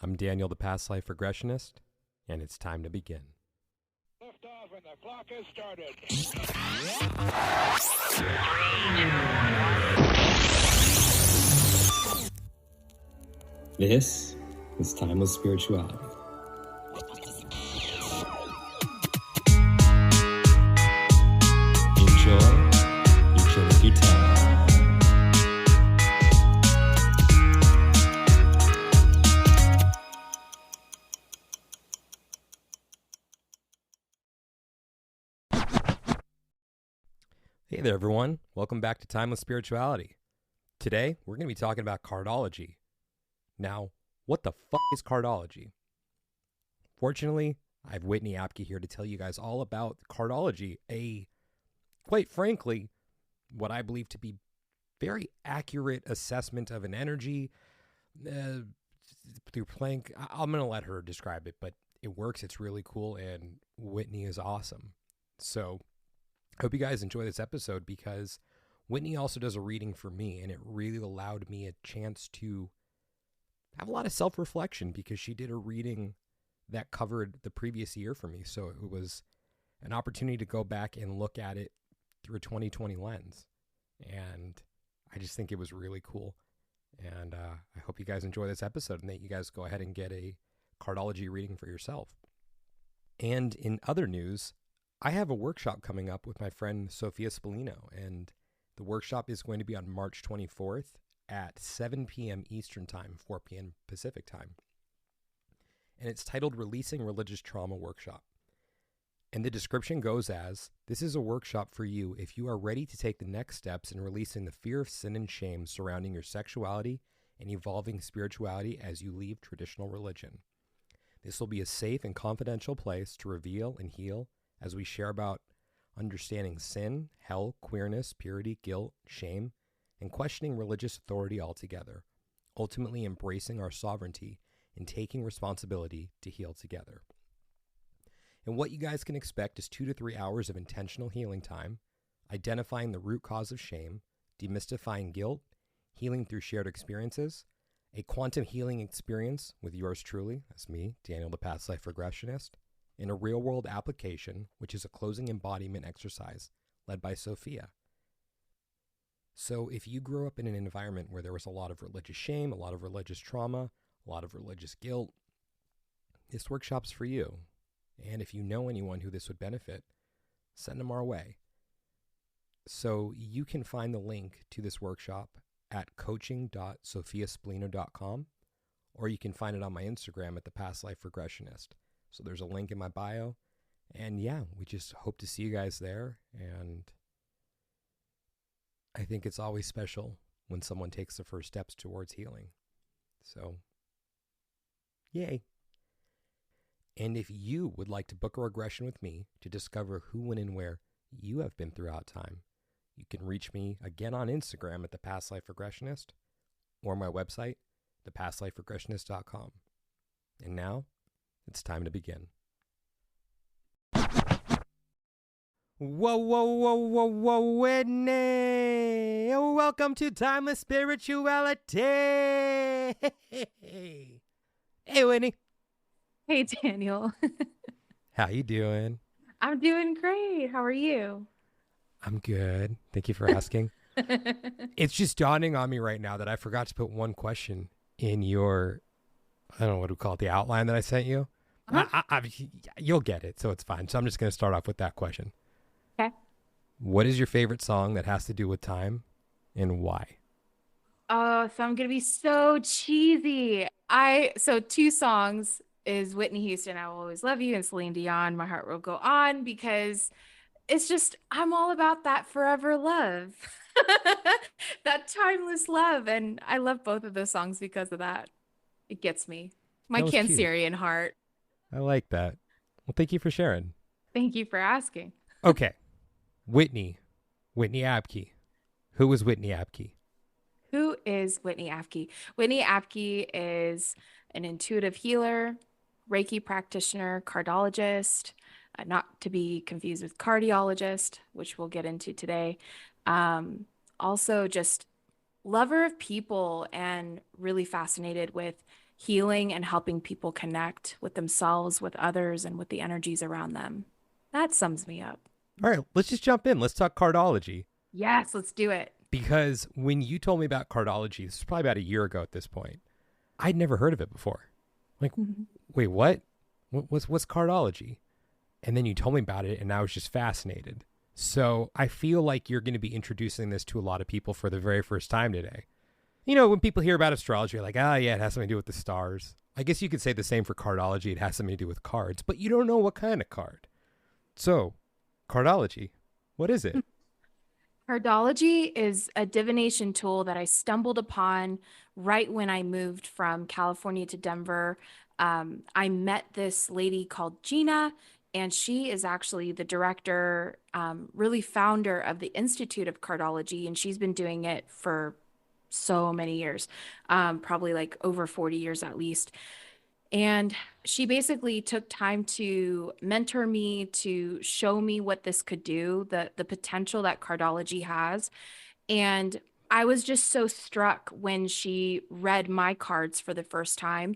I'm Daniel, the past life regressionist, and it's time to begin. Lift off and the clock has started. This is Timeless Spirituality. Enjoy each of your time. Hey there, everyone. Welcome back to Timeless Spirituality. Today, we're going to be talking about cardology. Now, what the fuck is cardology? Fortunately, I have Whitney Abke here to tell you guys all about cardology, quite frankly, what I believe to be very accurate assessment of an energy through playing. I'm going to let her describe it, but it works. It's really cool, and Whitney is awesome. So I hope you guys enjoy this episode because Whitney also does a reading for me, and it really allowed me a chance to have a lot of self-reflection because she did a reading that covered the previous year for me. So it was an opportunity to go back and look at it through a 2020 lens. And I just think it was really cool. And I hope you guys enjoy this episode and that you guys go ahead and get a cardology reading for yourself. And in other news, I have a workshop coming up with my friend Sophia Spallino, and the workshop is going to be on March 24th at 7 p.m. Eastern Time, 4 p.m. Pacific Time. And it's titled Releasing Religious Trauma Workshop. And the description goes as, this is a workshop for you if you are ready to take the next steps in releasing the fear of sin and shame surrounding your sexuality and evolving spirituality as you leave traditional religion. This will be a safe and confidential place to reveal and heal as we share about understanding sin, hell, queerness, purity, guilt, shame, and questioning religious authority altogether, ultimately embracing our sovereignty and taking responsibility to heal together. And what you guys can expect is 2 to 3 hours of intentional healing time, identifying the root cause of shame, demystifying guilt, healing through shared experiences, a quantum healing experience with yours truly, that's me, Daniel the Past Life Regressionist, and a real-world application, which is a closing embodiment exercise led by Sophia. So if you grew up in an environment where there was a lot of religious shame, a lot of religious trauma, a lot of religious guilt, this workshop's for you. And if you know anyone who this would benefit, send them our way. So you can find the link to this workshop at coaching.sophiaspallino.com, or you can find it on my Instagram at the Past Life Regressionist. So there's a link in my bio. And yeah, we just hope to see you guys there. And I think it's always special when someone takes the first steps towards healing. So, yay. And if you would like to book a regression with me to discover who, when, and where you have been throughout time, you can reach me again on Instagram at the Past Life Regressionist or my website, thepastliferegressionist.com. And now, it's time to begin. Whoa, whoa, whoa, whoa, whoa, Whitney! Welcome to Timeless Spirituality! Hey, Whitney. Hey, Daniel. How you doing? I'm doing great. How are you? I'm good. Thank you for asking. It's just dawning on me right now that I forgot to put one question in your, I don't know what to call it, the outline that I sent you. Uh-huh. You'll get it, so it's fine. So I'm just going to start off with that question. Okay. What is your favorite song that has to do with time and why? Oh, so I'm gonna be so cheesy. So 2 songs is Whitney Houston, I Will Always Love You, and Celine Dion, My Heart Will Go On, because it's just, I'm all about that forever love. That timeless love. And I love both of those songs because of that. It gets me. My That was cute. Cancerian heart. I like that. Well, thank you for sharing. Thank you for asking. Okay. Whitney Abke. Who is Whitney Abke? Who is Whitney Abke? Whitney Abke is an intuitive healer, Reiki practitioner, cardologist, not to be confused with cardiologist, which we'll get into today. Also just lover of people and really fascinated with healing and helping people connect with themselves, with others, and with the energies around them. That sums me up. All right, let's just jump in. Let's talk cardology. Yes, let's do it. Because when you told me about cardology, this was probably about a year ago at this point, I'd never heard of it before. Like, wait, what? What's cardology? And then you told me about it, and I was just fascinated. So I feel like you're going to be introducing this to a lot of people for the very first time today. You know, when people hear about astrology, you're like, yeah, it has something to do with the stars. I guess you could say the same for cardology. It has something to do with cards, but you don't know what kind of card. So, cardology, what is it? Cardology is a divination tool that I stumbled upon right when I moved from California to Denver. I met this lady called Gina, and she is actually the director, really founder of the Institute of Cardology, and she's been doing it for so many years, probably like over 40 years at least. And she basically took time to mentor me, to show me what this could do, the potential that cardology has. And I was just so struck when she read my cards for the first time.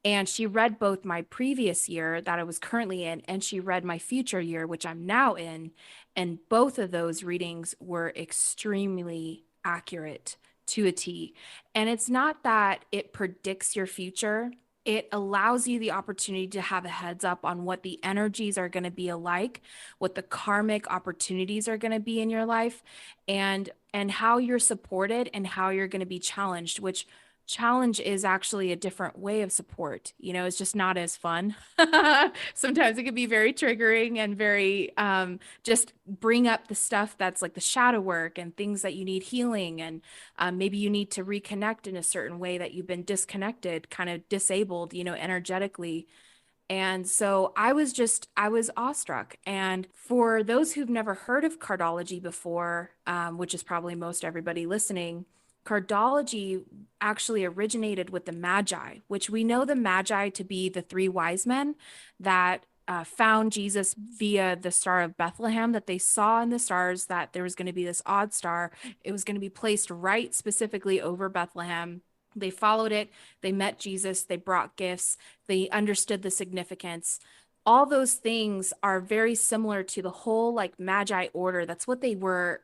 And she read both my previous year that I was currently in, and she read my future year, which I'm now in. And both of those readings were extremely accurate to a T. And it's not that it predicts your future, it allows you the opportunity to have a heads up on what the energies are going to be alike, what the karmic opportunities are going to be in your life, and how you're supported and how you're going to be challenged, which challenge is actually a different way of support. You know, it's just not as fun. Sometimes it can be very triggering and very just bring up the stuff that's like the shadow work and things that you need healing, and maybe you need to reconnect in a certain way that you've been disconnected, kind of disabled, you know, energetically. And so I was awestruck. And for those who've never heard of cardology before, which is probably most everybody listening, cardology actually originated with the Magi, which we know the Magi to be the three wise men that found Jesus via the Star of Bethlehem, that they saw in the stars that there was going to be this odd star. It was going to be placed right specifically over Bethlehem. They followed it. They met Jesus. They brought gifts. They understood the significance. All those things are very similar to the whole like Magi order. That's what they were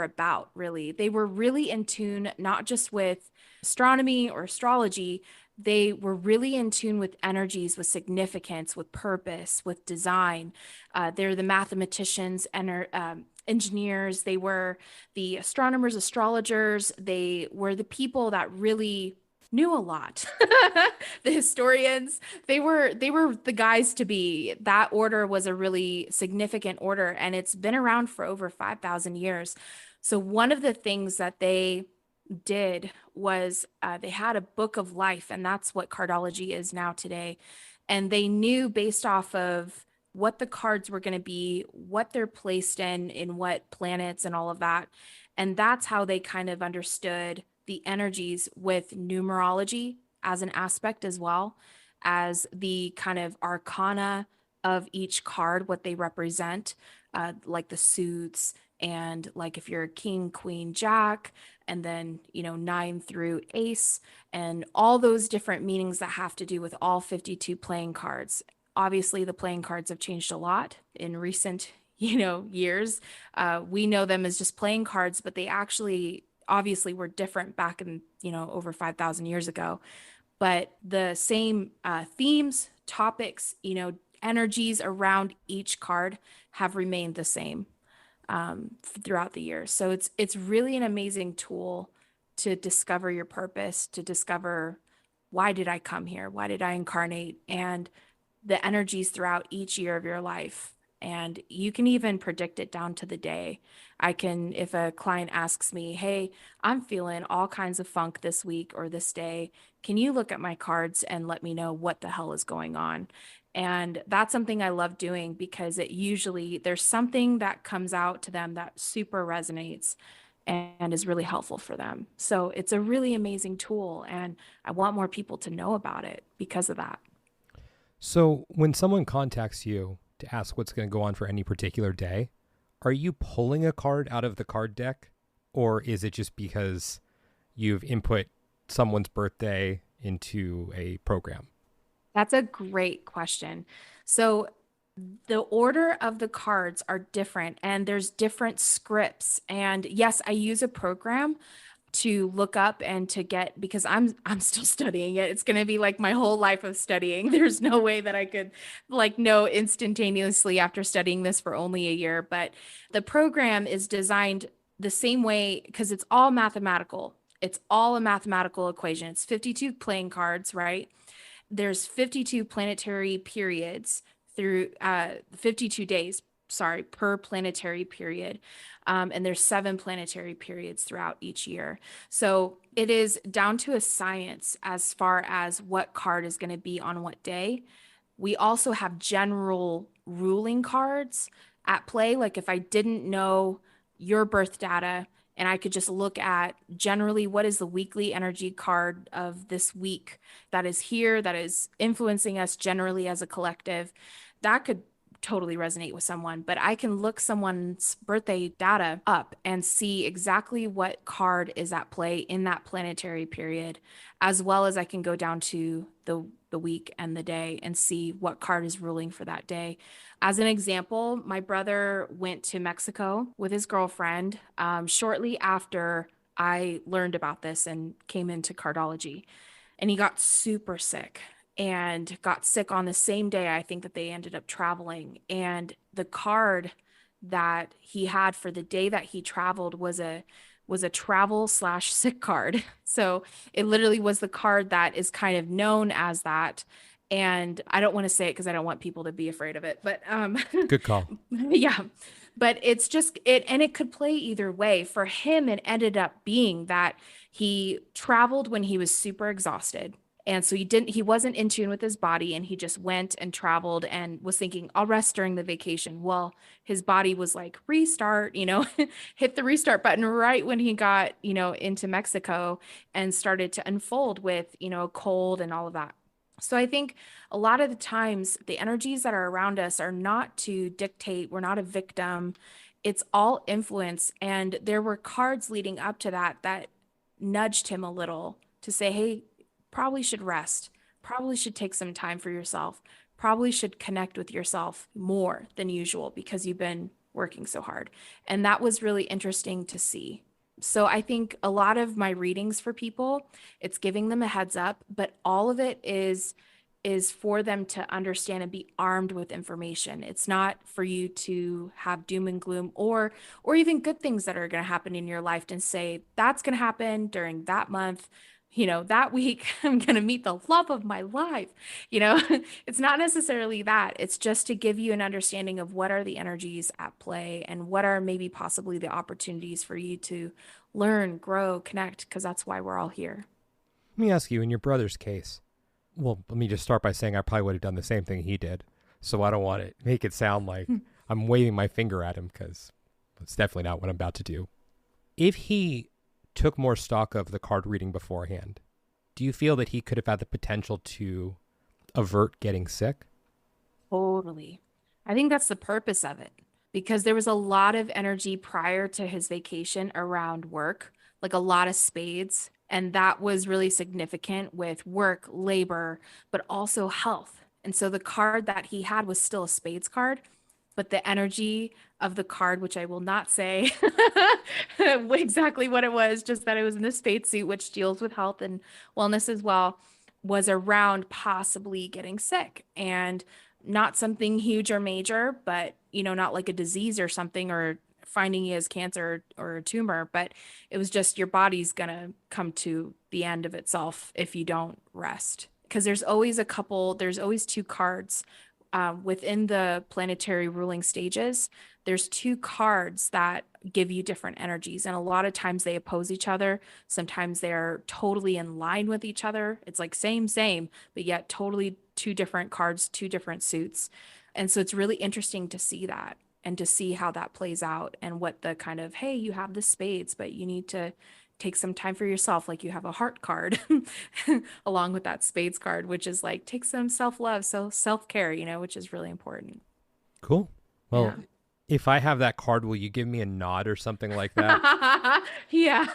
about, really. They were really in tune, not just with astronomy or astrology. They were really in tune with energies, with significance, with purpose, with design. They're the mathematicians and engineers. They were the astronomers, astrologers. They were the people that really knew a lot. The historians, they were the guys to be. That order was a really significant order, and it's been around for over 5,000 years. So one of the things that they did was they had a book of life, and that's what cardology is now today. And they knew based off of what the cards were going to be, what they're placed in what planets and all of that. And that's how they kind of understood the energies, with numerology as an aspect, as well as the kind of arcana of each card, what they represent, like the suits, and like if you're a king, queen, jack, and then, you know, 9 through ace, and all those different meanings that have to do with all 52 playing cards. Obviously, the playing cards have changed a lot in recent, years. We know them as just playing cards, but they actually obviously were different back in, over 5,000 years ago. But the same themes, topics, energies around each card have remained the same throughout the years. So it's really an amazing tool to discover your purpose, to discover, why did I come here? Why did I incarnate? And the energies throughout each year of your life. And you can even predict it down to the day. If a client asks me, hey, I'm feeling all kinds of funk this week or this day, can you look at my cards and let me know what the hell is going on? And that's something I love doing, because there's something that comes out to them that super resonates and is really helpful for them. So it's a really amazing tool, and I want more people to know about it because of that. So when someone contacts you to ask what's going to go on for any particular day, are you pulling a card out of the card deck, or is it just because you've input someone's birthday, into a program? That's a great question. So the order of the cards are different and there's different scripts. And yes, I use a program to look up and to get, because I'm still studying it. It's going to be like my whole life of studying. There's no way that I could like know instantaneously after studying this for only a year, but the program is designed the same way because it's all mathematical. It's all a mathematical equation. It's 52 playing cards, right? There's 52 planetary periods through 52 days, sorry, per planetary period. And there's 7 planetary periods throughout each year. So it is down to a science as far as what card is going to be on what day. We also have general ruling cards at play. Like if I didn't know your birth data and I could just look at generally what is the weekly energy card of this week that is here, that is influencing us generally as a collective, that could totally resonate with someone. But I can look someone's birthday data up and see exactly what card is at play in that planetary period, as well as I can go down to the week and the day and see what card is ruling for that day. As an example, my brother went to Mexico with his girlfriend shortly after I learned about this and came into Cardology. And he got super sick and got sick on the same day I think that they ended up traveling. And the card that he had for the day that he traveled was a travel slash sick card. So it literally was the card that is kind of known as that. And I don't want to say it because I don't want people to be afraid of it, but Good call. yeah, but it's just it, and it could play either way. For him, it ended up being that he traveled when he was super exhausted. And so he wasn't in tune with his body and he just went and traveled and was thinking, I'll rest during the vacation. Well, his body was like, restart, hit the restart button right when he got, into Mexico and started to unfold with, a cold and all of that. So I think a lot of the times the energies that are around us are not to dictate. We're not a victim. It's all influence. And there were cards leading up to that nudged him a little to say, hey, probably should rest, probably should take some time for yourself, probably should connect with yourself more than usual because you've been working so hard. And that was really interesting to see. So I think a lot of my readings for people, it's giving them a heads up, but all of it is for them to understand and be armed with information. It's not for you to have doom and gloom or even good things that are going to happen in your life and say that's going to happen during that month. That week I'm going to meet the love of my life. It's not necessarily that. It's just to give you an understanding of what are the energies at play and what are maybe possibly the opportunities for you to learn, grow, connect, because that's why we're all here. Let me ask you, in your brother's case, well, let me just start by saying I probably would have done the same thing he did. So I don't want to make it sound like I'm waving my finger at him because that's definitely not what I'm about to do. If he took more stock of the card reading beforehand, do you feel that he could have had the potential to avert getting sick? Totally. I think that's the purpose of it because there was a lot of energy prior to his vacation around work, like a lot of spades. And that was really significant with work, labor, but also health. And so the card that he had was still a spades card, but the energy of the card, which I will not say exactly what it was, just that it was in the spade suit, which deals with health and wellness as well, was around possibly getting sick and not something huge or major, but, not like a disease or something or finding he has cancer or a tumor, but it was just your body's going to come to the end of itself if you don't rest. Because there's always 2 cards within the planetary ruling stages. There's 2 cards that give you different energies. And a lot of times they oppose each other. Sometimes they're totally in line with each other. It's like same, but yet totally 2 different cards, 2 different suits. And so it's really interesting to see that and to see how that plays out and what the kind of, hey, you have the spades, but you need to take some time for yourself. Like you have a heart card along with that spades card, which is like, take some self-love, so self-care, which is really important. Cool. Well, Yeah. If I have that card, will you give me a nod or something like that? Yeah.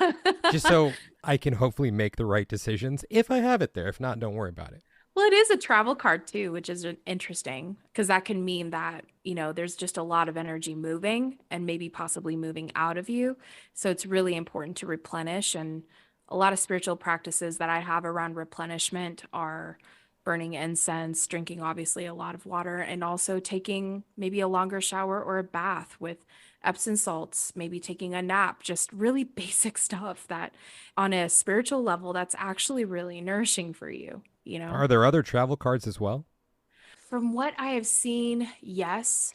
Just so I can hopefully make the right decisions if I have it there. If not, don't worry about it. Well, it is a travel card too, which is interesting because that can mean that, there's just a lot of energy moving and maybe possibly moving out of you. So it's really important to replenish. And a lot of spiritual practices that I have around replenishment are burning incense, drinking obviously a lot of water, and also taking maybe a longer shower or a bath with Epsom salts, maybe taking a nap, just really basic stuff that on a spiritual level, that's actually really nourishing for you, you know? Are there other travel cards as well? From what I have seen, yes.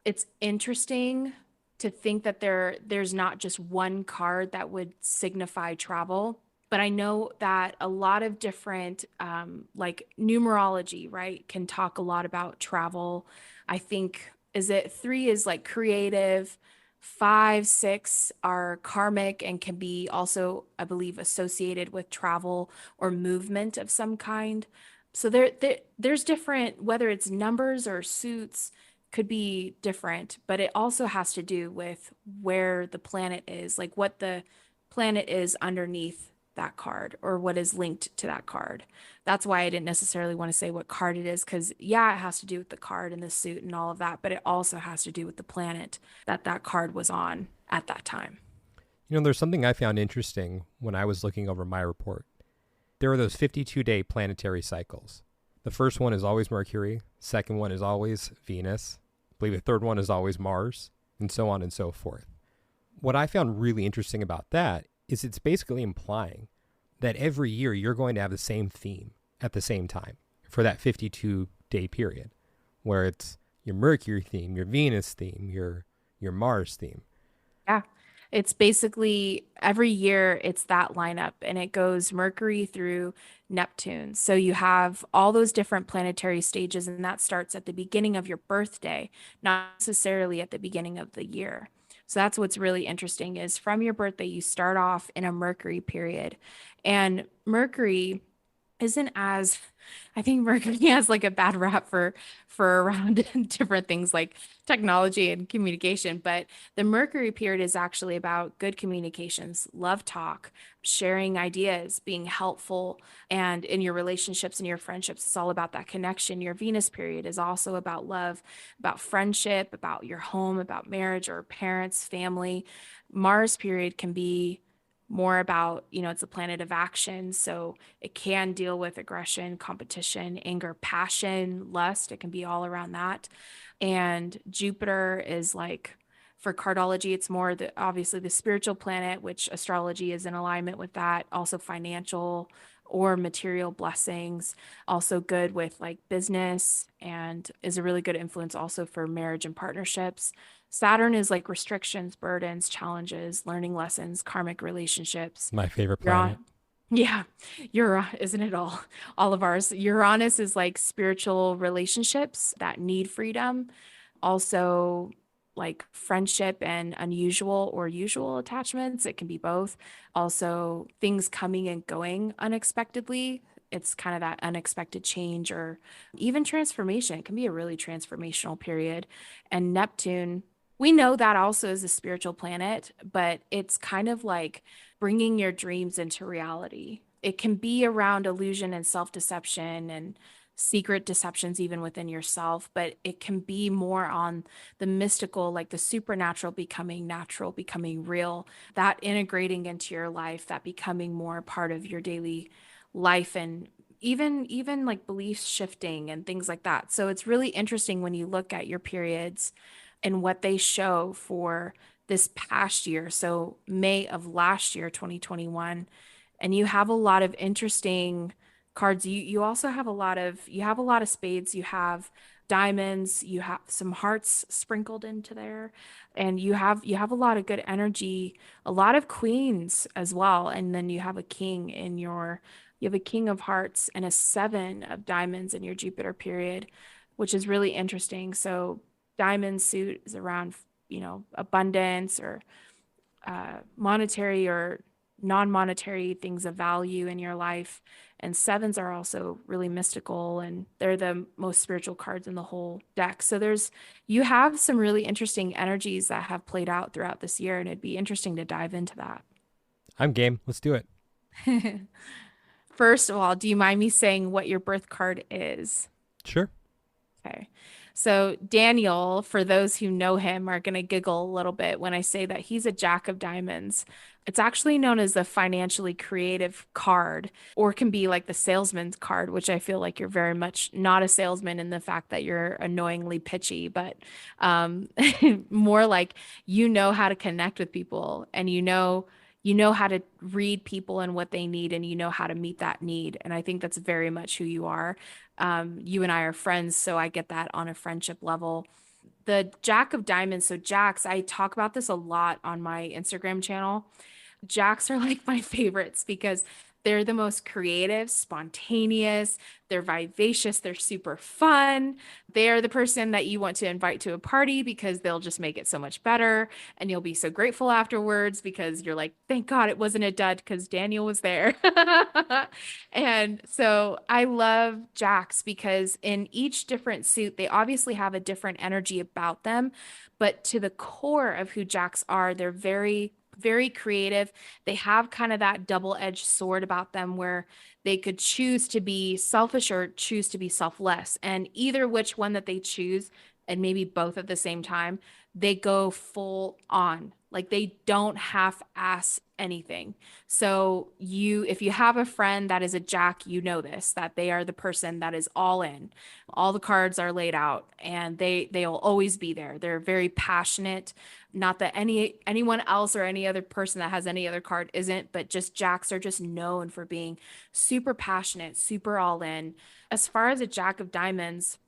It's interesting to think that there's not just one card that would signify travel, but I know that a lot of different like numerology, right, can talk a lot about travel. I think is it 3 is like creative, 5, 6 are karmic and can be also, I believe, associated with travel or movement of some kind. So there's different, whether it's numbers or suits, could be different, but it also has to do with where the planet is, like what the planet is underneath that card or what is linked to that card. That's why I didn't necessarily want to say what card it is, because yeah, it has to do with the card and the suit and all of that, but it also has to do with the planet that that card was on at that time. There's something I found interesting when I was looking over my report. There are those 52-day planetary cycles. The first one is always Mercury. Second one is always Venus. I believe the third one is always Mars, and so on and so forth. What I found really interesting about that is it's basically implying that every year you're going to have the same theme at the same time for that 52-day period, where it's your Mercury theme, your Venus theme, your Mars theme. Yeah. It's basically every year it's that lineup and it goes Mercury through Neptune. So you have all those different planetary stages, and that starts at the beginning of your birthday, not necessarily at the beginning of the year. So that's what's really interesting is from your birthday, you start off in a Mercury period. And Mercury isn't as I think Mercury has like a bad rap for around different things like technology and communication, but the Mercury period is actually about good communications, love talk, sharing ideas, being helpful, and in your relationships and your friendships, it's all about that connection. Your Venus period is also about love, about friendship, about your home, about marriage or parents, family. Mars period can be more about, it's a planet of action. So it can deal with aggression, competition, anger, passion, lust. It can be all around that. And Jupiter is like, for cardology, it's more obviously the spiritual planet, which astrology is in alignment with that. Also financial or material blessings, also good with like business and is a really good influence also for marriage and partnerships. Saturn is like restrictions, burdens, challenges, learning lessons, karmic relationships. My favorite planet. Yeah, isn't it all? All of ours. Uranus is like spiritual relationships that need freedom. Also, like friendship and unusual or usual attachments. It can be both. Also, things coming and going unexpectedly. It's kind of that unexpected change or even transformation. It can be a really transformational period. And Neptune, we know that also is a spiritual planet, but it's kind of like bringing your dreams into reality. It can be around illusion and self-deception and secret deceptions even within yourself, but it can be more on the mystical, like the supernatural becoming natural, becoming real, that integrating into your life, that becoming more part of your daily life, and even like beliefs shifting and things like that. So it's really interesting when you look at your periods and what they show for this past year. So May of last year, 2021, and you have a lot of interesting cards. You also have a lot of spades, you have diamonds, you have some hearts sprinkled into there, and you have a lot of good energy, a lot of queens as well, and then you have a king you have a king of hearts and a 7 of diamonds in your Jupiter period, which is really interesting. So diamond suit is around, abundance or monetary or non-monetary things of value in your life. And sevens are also really mystical, and they're the most spiritual cards in the whole deck. So you have some really interesting energies that have played out throughout this year, and it'd be interesting to dive into that. I'm game. Let's do it. First of all, do you mind me saying what your birth card is? Sure. Okay. So Daniel, for those who know him, are going to giggle a little bit when I say that he's a Jack of Diamonds. It's actually known as the financially creative card, or can be like the salesman's card, which I feel like you're very much not a salesman in the fact that you're annoyingly pitchy, but um, more like you know how to connect with people, and you know how to read people and what they need, and you know how to meet that need. And I think that's very much who you are. You and I are friends, so I get that on a friendship level. The Jack of Diamonds, so Jacks, I talk about this a lot on my Instagram channel. Jacks are like my favorites because they're the most creative, spontaneous, they're vivacious, they're super fun. They are the person that you want to invite to a party because they'll just make it so much better. And you'll be so grateful afterwards because you're like, thank God it wasn't a dud because Daniel was there. And so I love Jacks because in each different suit, they obviously have a different energy about them. But to the core of who Jacks are, they're very very creative. They have kind of that double-edged sword about them where they could choose to be selfish or choose to be selfless. And either which one that they choose, and maybe both at the same time, they go full on. Like they don't half-ass anything. So if you have a friend that is a Jack, you know this, that they are the person that is all in. All the cards are laid out and they'll always be there. They're very passionate. Not that anyone else or any other person that has any other card isn't, but just Jacks are just known for being super passionate, super all in. As far as a Jack of Diamonds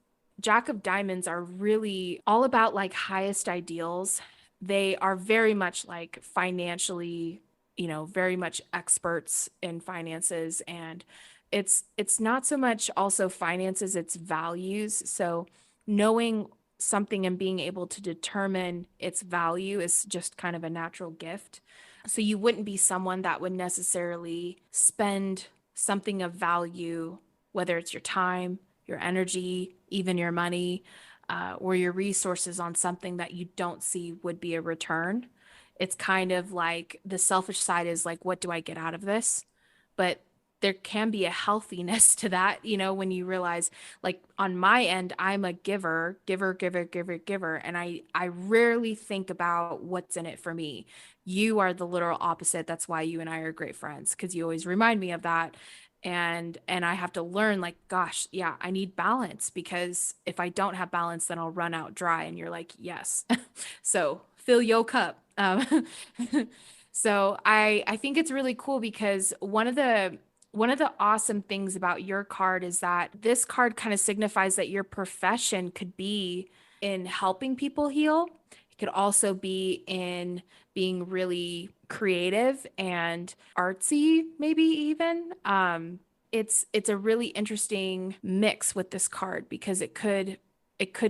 are really all about like highest ideals. They are very much like financially, very much experts in finances, and it's not so much also finances, it's values. So knowing something and being able to determine its value is just kind of a natural gift. So you wouldn't be someone that would necessarily spend something of value, whether it's your time, your energy, even your money, or your resources on something that you don't see would be a return. It's kind of like the selfish side is like, what do I get out of this? But there can be a healthiness to that, when you realize, like on my end, I'm a giver, giver, giver, giver, giver, and I rarely think about what's in it for me. You are the literal opposite. That's why you and I are great friends, because you always remind me of that. And I have to learn, like, gosh, yeah, I need balance, because if I don't have balance, then I'll run out dry. And you're like, yes. So fill your cup. So I think it's really cool because one of the awesome things about your card is that this card kind of signifies that your profession could be in helping people heal. It could also be in being really creative and artsy, maybe even. It's a really interesting mix with this card because it could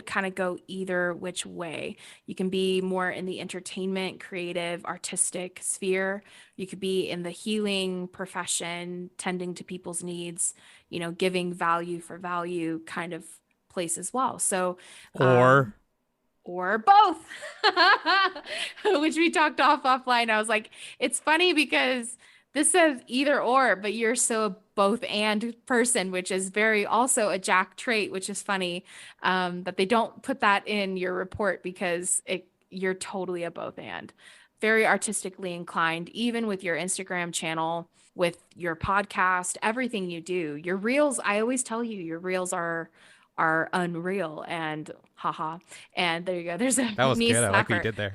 kind of go either which way. You can be more in the entertainment, creative, artistic sphere. You could be in the healing profession, tending to people's needs, giving value for value kind of place as well. So, or both, which we talked offline. I was like, it's funny because this says either or, but you're so a both and person, which is very also a Jack trait, which is funny that they don't put that in your report because you're totally a both and. Very artistically inclined, even with your Instagram channel, with your podcast, everything you do. Your reels, I always tell you, your reels are unreal, and haha. And there you go. There's a That was knee good. I like what you slapper. did there.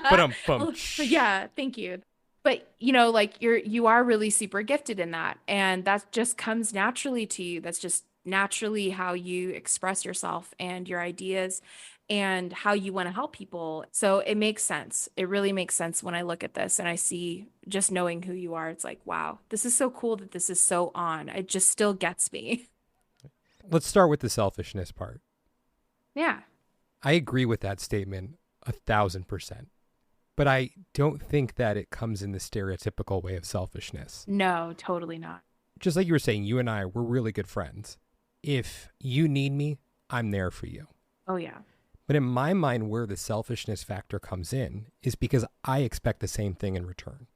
But Yeah, thank you. But like you are really super gifted in that, and that just comes naturally to you. That's just naturally how you express yourself and your ideas and how you want to help people. So it makes sense. It really makes sense when I look at this and I see, just knowing who you are, it's like, wow, this is so cool that this is so on. It just still gets me. let's start with the selfishness part. Yeah. I agree with that statement 1,000%. But I don't think that it comes in the stereotypical way of selfishness. No, totally not. Just like you were saying, you and I, we're really good friends. If you need me, I'm there for you. Oh, yeah. But in my mind, where the selfishness factor comes in is because I expect the same thing in return.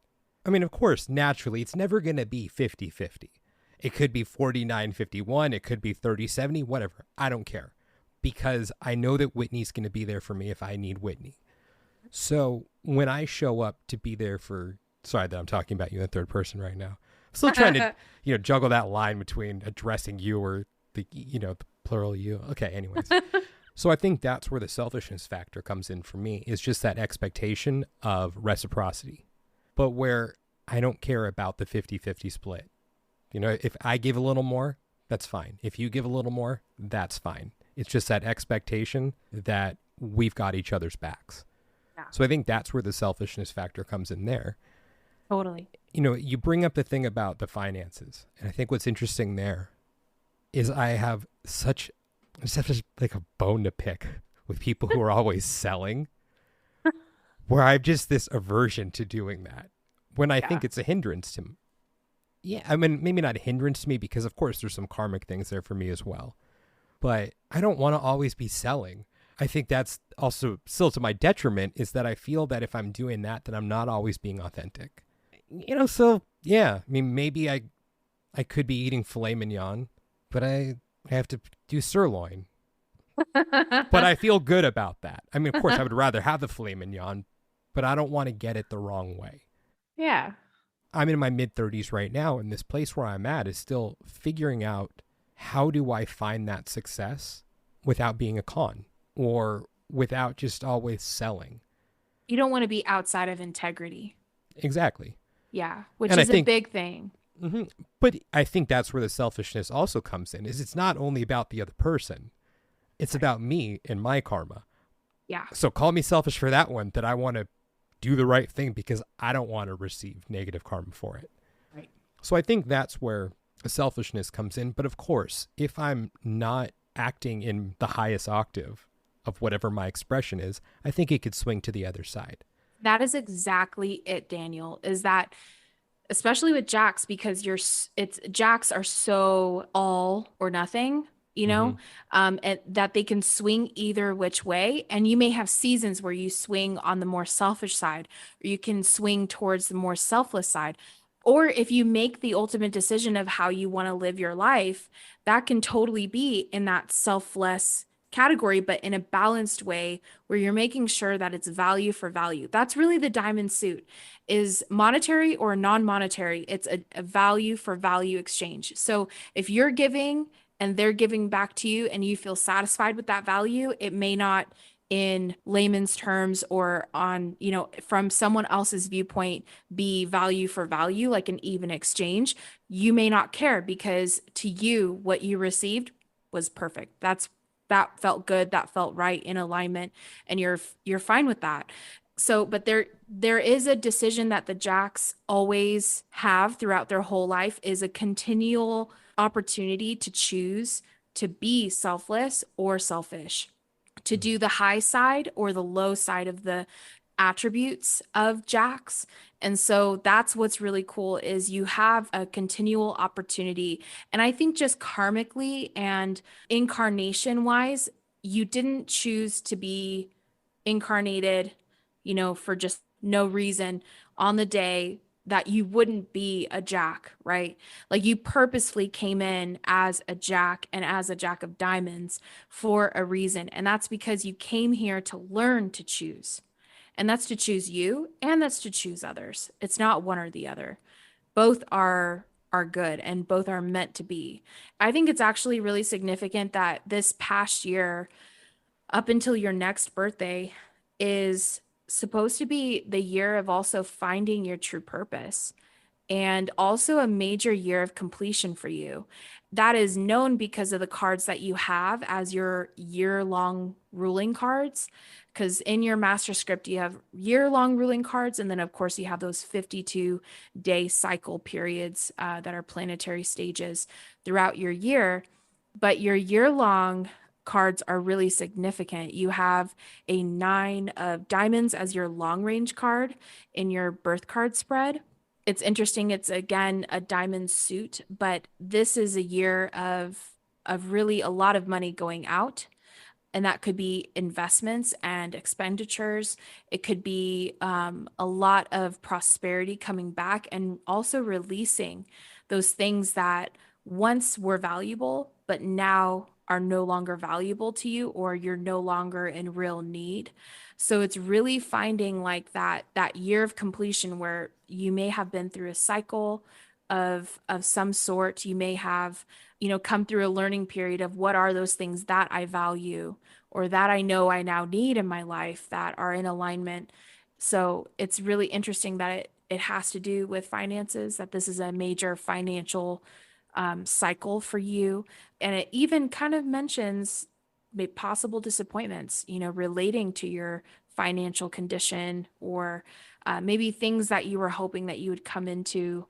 I mean, of course, naturally, it's never going to be 50-50. It could be 49-51. It could be 30-70, whatever. I don't care. Because I know that Whitney's going to be there for me if I need Whitney. So when I show up to be there for, sorry that I'm talking about you in the third person right now. I'm still trying to, juggle that line between addressing you or the plural you. Okay, anyways. So I think that's where the selfishness factor comes in for me, is just that expectation of reciprocity. But where I don't care about the 50-50 split. If I give a little more, that's fine. If you give a little more, that's fine. It's just that expectation that we've got each other's backs. Yeah. So I think that's where the selfishness factor comes in there. Totally. You bring up the thing about the finances. And I think what's interesting there is I just have like a bone to pick with people who are always selling, where I have just this aversion to doing that when I think it's a hindrance to me. Yeah, I mean, maybe not a hindrance to me because, of course, there's some karmic things there for me as well. But I don't want to always be selling. I think that's also still to my detriment, is that I feel that if I'm doing that, then I'm not always being authentic. So, yeah, I mean, maybe I could be eating filet mignon, but I have to do sirloin. But I feel good about that. I mean, of course, I would rather have the filet mignon, but I don't want to get it the wrong way. Yeah. I'm in my mid-30s right now, and this place where I'm at is still figuring out, how do I find that success without being a con or without just always selling? You don't want to be outside of integrity. Exactly. Yeah, which is a big thing. Mm-hmm. But I think that's where the selfishness also comes in, is it's not only about the other person. It's about me and my karma. Yeah. So call me selfish for that one, that I want to do the right thing because I don't want to receive negative karma for it. Right. So I think that's where the selfishness comes in. But of course, if I'm not acting in the highest octave of whatever my expression is, I think it could swing to the other side. That is exactly it, Daniel, is that especially with jacks, because jacks are so all or nothing, and that they can swing either which way. And you may have seasons where you swing on the more selfish side, or you can swing towards the more selfless side. Or if you make the ultimate decision of how you want to live your life, that can totally be in that selfless category, but in a balanced way where you're making sure that it's value for value. That's really the diamond suit, is monetary or non-monetary. It's a value for value exchange. So if you're giving and they're giving back to you and you feel satisfied with that value, it may not, in layman's terms or on, from someone else's viewpoint, be value for value, like an even exchange. You may not care because to you, what you received was perfect. That felt good. That felt right, in alignment, and you're fine with that. So, but there is a decision that the jacks always have throughout their whole life, is a continual opportunity to choose to be selfless or selfish, to do the high side or the low side of the attributes of jacks. And so that's what's really cool, is you have a continual opportunity. And I think just karmically and incarnation wise, you didn't choose to be incarnated, for just no reason on the day that you wouldn't be a jack, right? Like, you purposefully came in as a jack and as a jack of diamonds for a reason. And that's because you came here to learn to choose. And that's to choose you, and that's to choose others. It's not one or the other. Both are good, and both are meant to be. I think it's actually really significant that this past year, up until your next birthday, is supposed to be the year of also finding your true purpose, and also a major year of completion for you. That is known because of the cards that you have as your year-long ruling cards, because in your master script, you have year-long ruling cards, and then, of course, you have those 52-day cycle periods that are planetary stages throughout your year. But your year-long cards are really significant. You have a 9 of diamonds as your long range card in your birth card spread. It's interesting. It's again a diamond suit, but this is a year of really a lot of money going out, and that could be investments and expenditures. It could be a lot of prosperity coming back, and also releasing those things that once were valuable, but now are no longer valuable to you, or you're no longer in real need. So it's really finding like that year of completion where you may have been through a cycle of some sort. You may have, come through a learning period of what are those things that I value or that I know I now need in my life that are in alignment. So it's really interesting that it has to do with finances, that this is a major financial cycle for you. And it even kind of mentions possible disappointments, relating to your financial condition, or maybe things that you were hoping that you would come into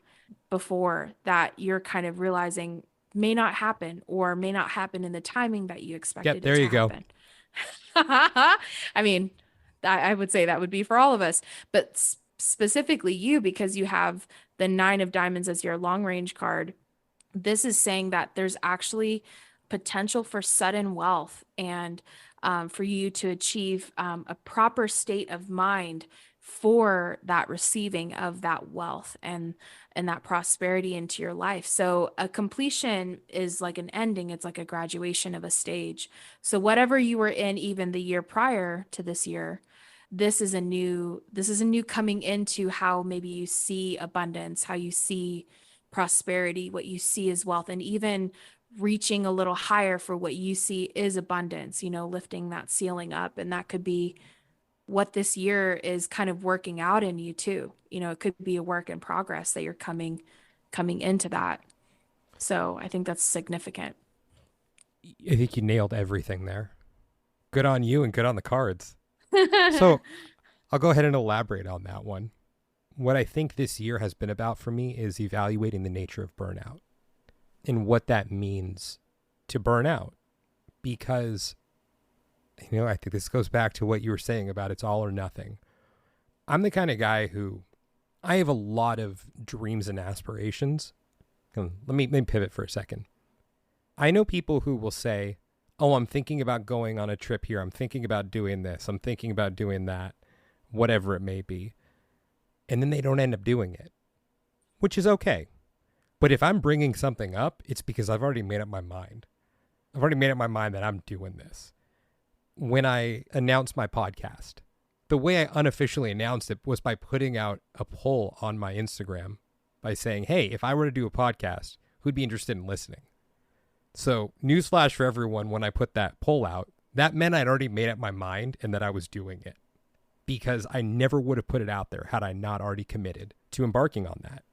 before that you're kind of realizing may not happen, or may not happen in the timing that you expected there it to you go. happen. I mean, I would say that would be for all of us, but specifically you, because you have the 9 of diamonds as your long range card. This is saying that there's actually potential for sudden wealth, and for you to achieve a proper state of mind for that receiving of that wealth and that prosperity into your life. So a completion is like an ending. It's like a graduation of a stage. So whatever you were in even the year prior to this year, this is a new coming into how maybe you see abundance, how you see prosperity, what you see is wealth, and even reaching a little higher for what you see is abundance, lifting that ceiling up. And that could be what this year is kind of working out in you too. It could be a work in progress that you're coming into that. So I think that's significant. I think you nailed everything there. Good on you and good on the cards. So I'll go ahead and elaborate on that one. What I think this year has been about for me is evaluating the nature of burnout and what that means to burn out. Because, I think this goes back to what you were saying about it's all or nothing. I'm the kind of guy who, I have a lot of dreams and aspirations. Let me pivot for a second. I know people who will say, oh, I'm thinking about going on a trip here. I'm thinking about doing this. I'm thinking about doing that, whatever it may be. And then they don't end up doing it, which is okay. But if I'm bringing something up, it's because I've already made up my mind. I've already made up my mind that I'm doing this. When I announced my podcast, the way I unofficially announced it was by putting out a poll on my Instagram by saying, hey, if I were to do a podcast, who'd be interested in listening? So newsflash for everyone, when I put that poll out, that meant I'd already made up my mind and that I was doing it, because I never would have put it out there had I not already committed to embarking on that.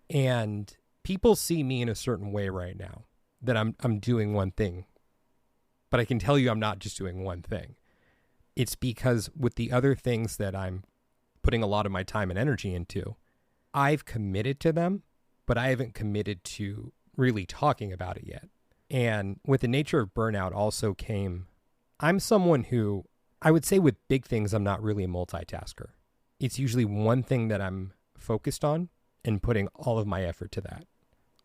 And people see me in a certain way right now, that I'm doing one thing. But I can tell you I'm not just doing one thing. It's because with the other things that I'm putting a lot of my time and energy into, I've committed to them, but I haven't committed to really talking about it yet. And with the nature of burnout also came, I'm someone who, I would say with big things, I'm not really a multitasker. It's usually one thing that I'm focused on and putting all of my effort to that.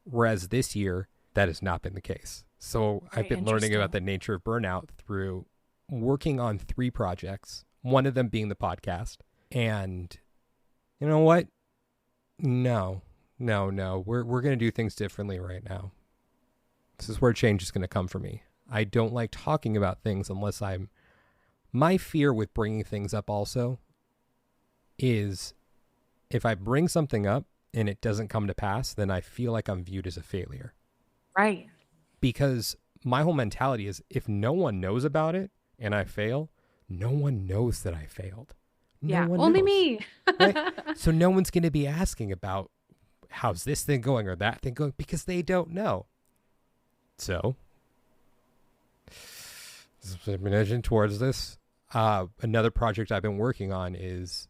Whereas this year, that has not been the case. So I've been learning about the nature of burnout through working on 3 projects, one of them being the podcast. And you know what? No. We're going to do things differently right now. This is where change is going to come for me. I don't like talking about things unless my fear with bringing things up also is if I bring something up and it doesn't come to pass, then I feel like I'm viewed as a failure. Right. Because my whole mentality is if no one knows about it and I fail, no one knows that I failed. No one only knows, me. right? So no one's going to be asking about how's this thing going or that thing going, because they don't know. So, ammunition towards this. Another project I've been working on is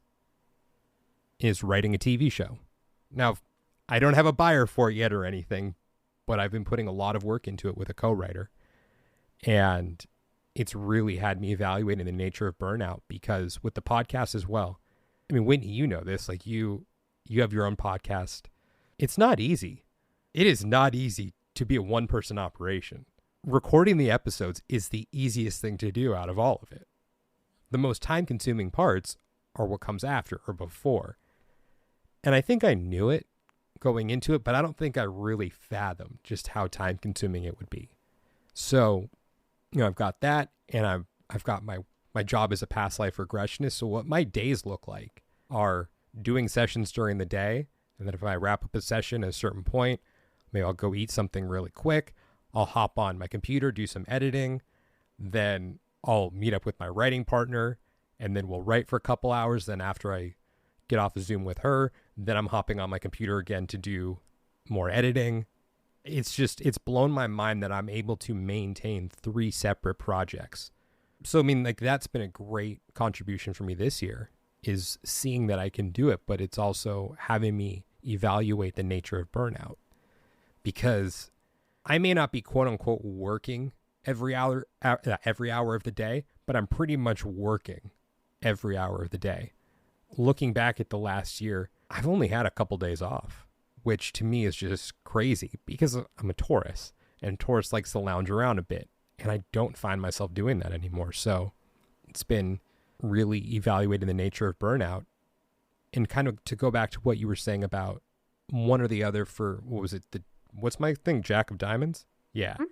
writing a TV show. Now, I don't have a buyer for it yet or anything, but I've been putting a lot of work into it with a co-writer. And it's really had me evaluating the nature of burnout, because with the podcast as well. I mean, Whitney, you know this, like you have your own podcast. It's not easy. It is not easy to be a one-person operation. Recording the episodes is the easiest thing to do out of all of it. The most time-consuming parts are what comes after or before. And I think I knew it going into it, but I don't think I really fathomed just how time-consuming it would be. So, I've got that, and I've got my job as a past life regressionist. So what my days look like are doing sessions during the day, and then if I wrap up a session at a certain point, maybe I'll go eat something really quick. I'll hop on my computer, do some editing, then I'll meet up with my writing partner, and then we'll write for a couple hours. Then after I get off of Zoom with her, then I'm hopping on my computer again to do more editing. It's blown my mind that I'm able to maintain 3 separate projects. So, I mean, like, that's been a great contribution for me this year, is seeing that I can do it, but it's also having me evaluate the nature of burnout, because I may not be quote unquote working every hour of the day, but I'm pretty much working every hour of the day. Looking back at the last year, I've only had a couple days off, which to me is just crazy, because I'm a Taurus, and Taurus likes to lounge around a bit, and I don't find myself doing that anymore. So it's been really evaluating the nature of burnout, and kind of to go back to what you were saying about one or the other for, what was it? What's my thing? Jack of Diamonds? Yeah. Mm-hmm.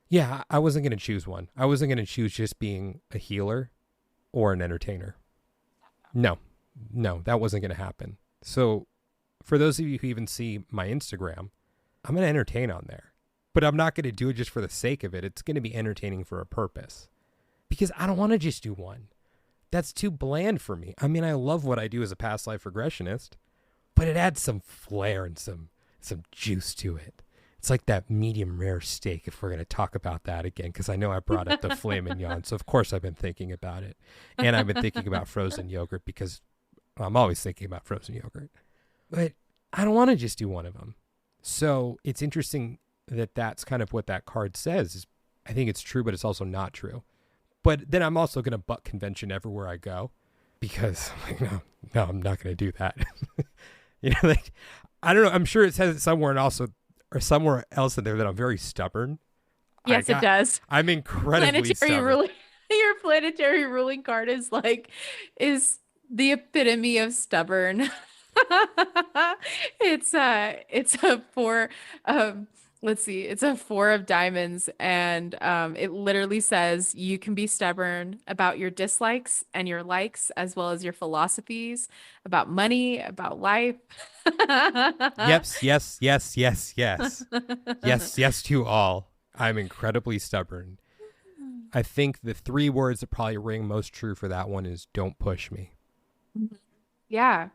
Yeah. I wasn't going to choose one. I wasn't going to choose just being a healer or an entertainer. No, that wasn't going to happen. So for those of you who even see my Instagram, I'm going to entertain on there, but I'm not going to do it just for the sake of it. It's going to be entertaining for a purpose, because I don't want to just do one. That's too bland for me. I mean, I love what I do as a past life regressionist, but it adds some flair and some juice to it. It's like that medium rare steak, if we're going to talk about that again, because I know I brought up the filet mignon. So, of course, I've been thinking about it. And I've been thinking about frozen yogurt, because I'm always thinking about frozen yogurt. But I don't want to just do one of them. So it's interesting that that's kind of what that card says. I think it's true, but it's also not true. But then I'm also going to buck convention everywhere I go, because no, I'm not going to do that. Like, I don't know. I'm sure it says it somewhere somewhere else in there that I'm very stubborn. Yes, it does. I'm incredibly stubborn. Your planetary ruling card is the epitome of stubborn. It's a 4 of, let's see, it's a 4 of diamonds, and it literally says you can be stubborn about your dislikes and your likes, as well as your philosophies about money, about life. Yes. Yes to all. I'm incredibly stubborn. I think the 3 words that probably ring most true for that one is don't push me. Yeah.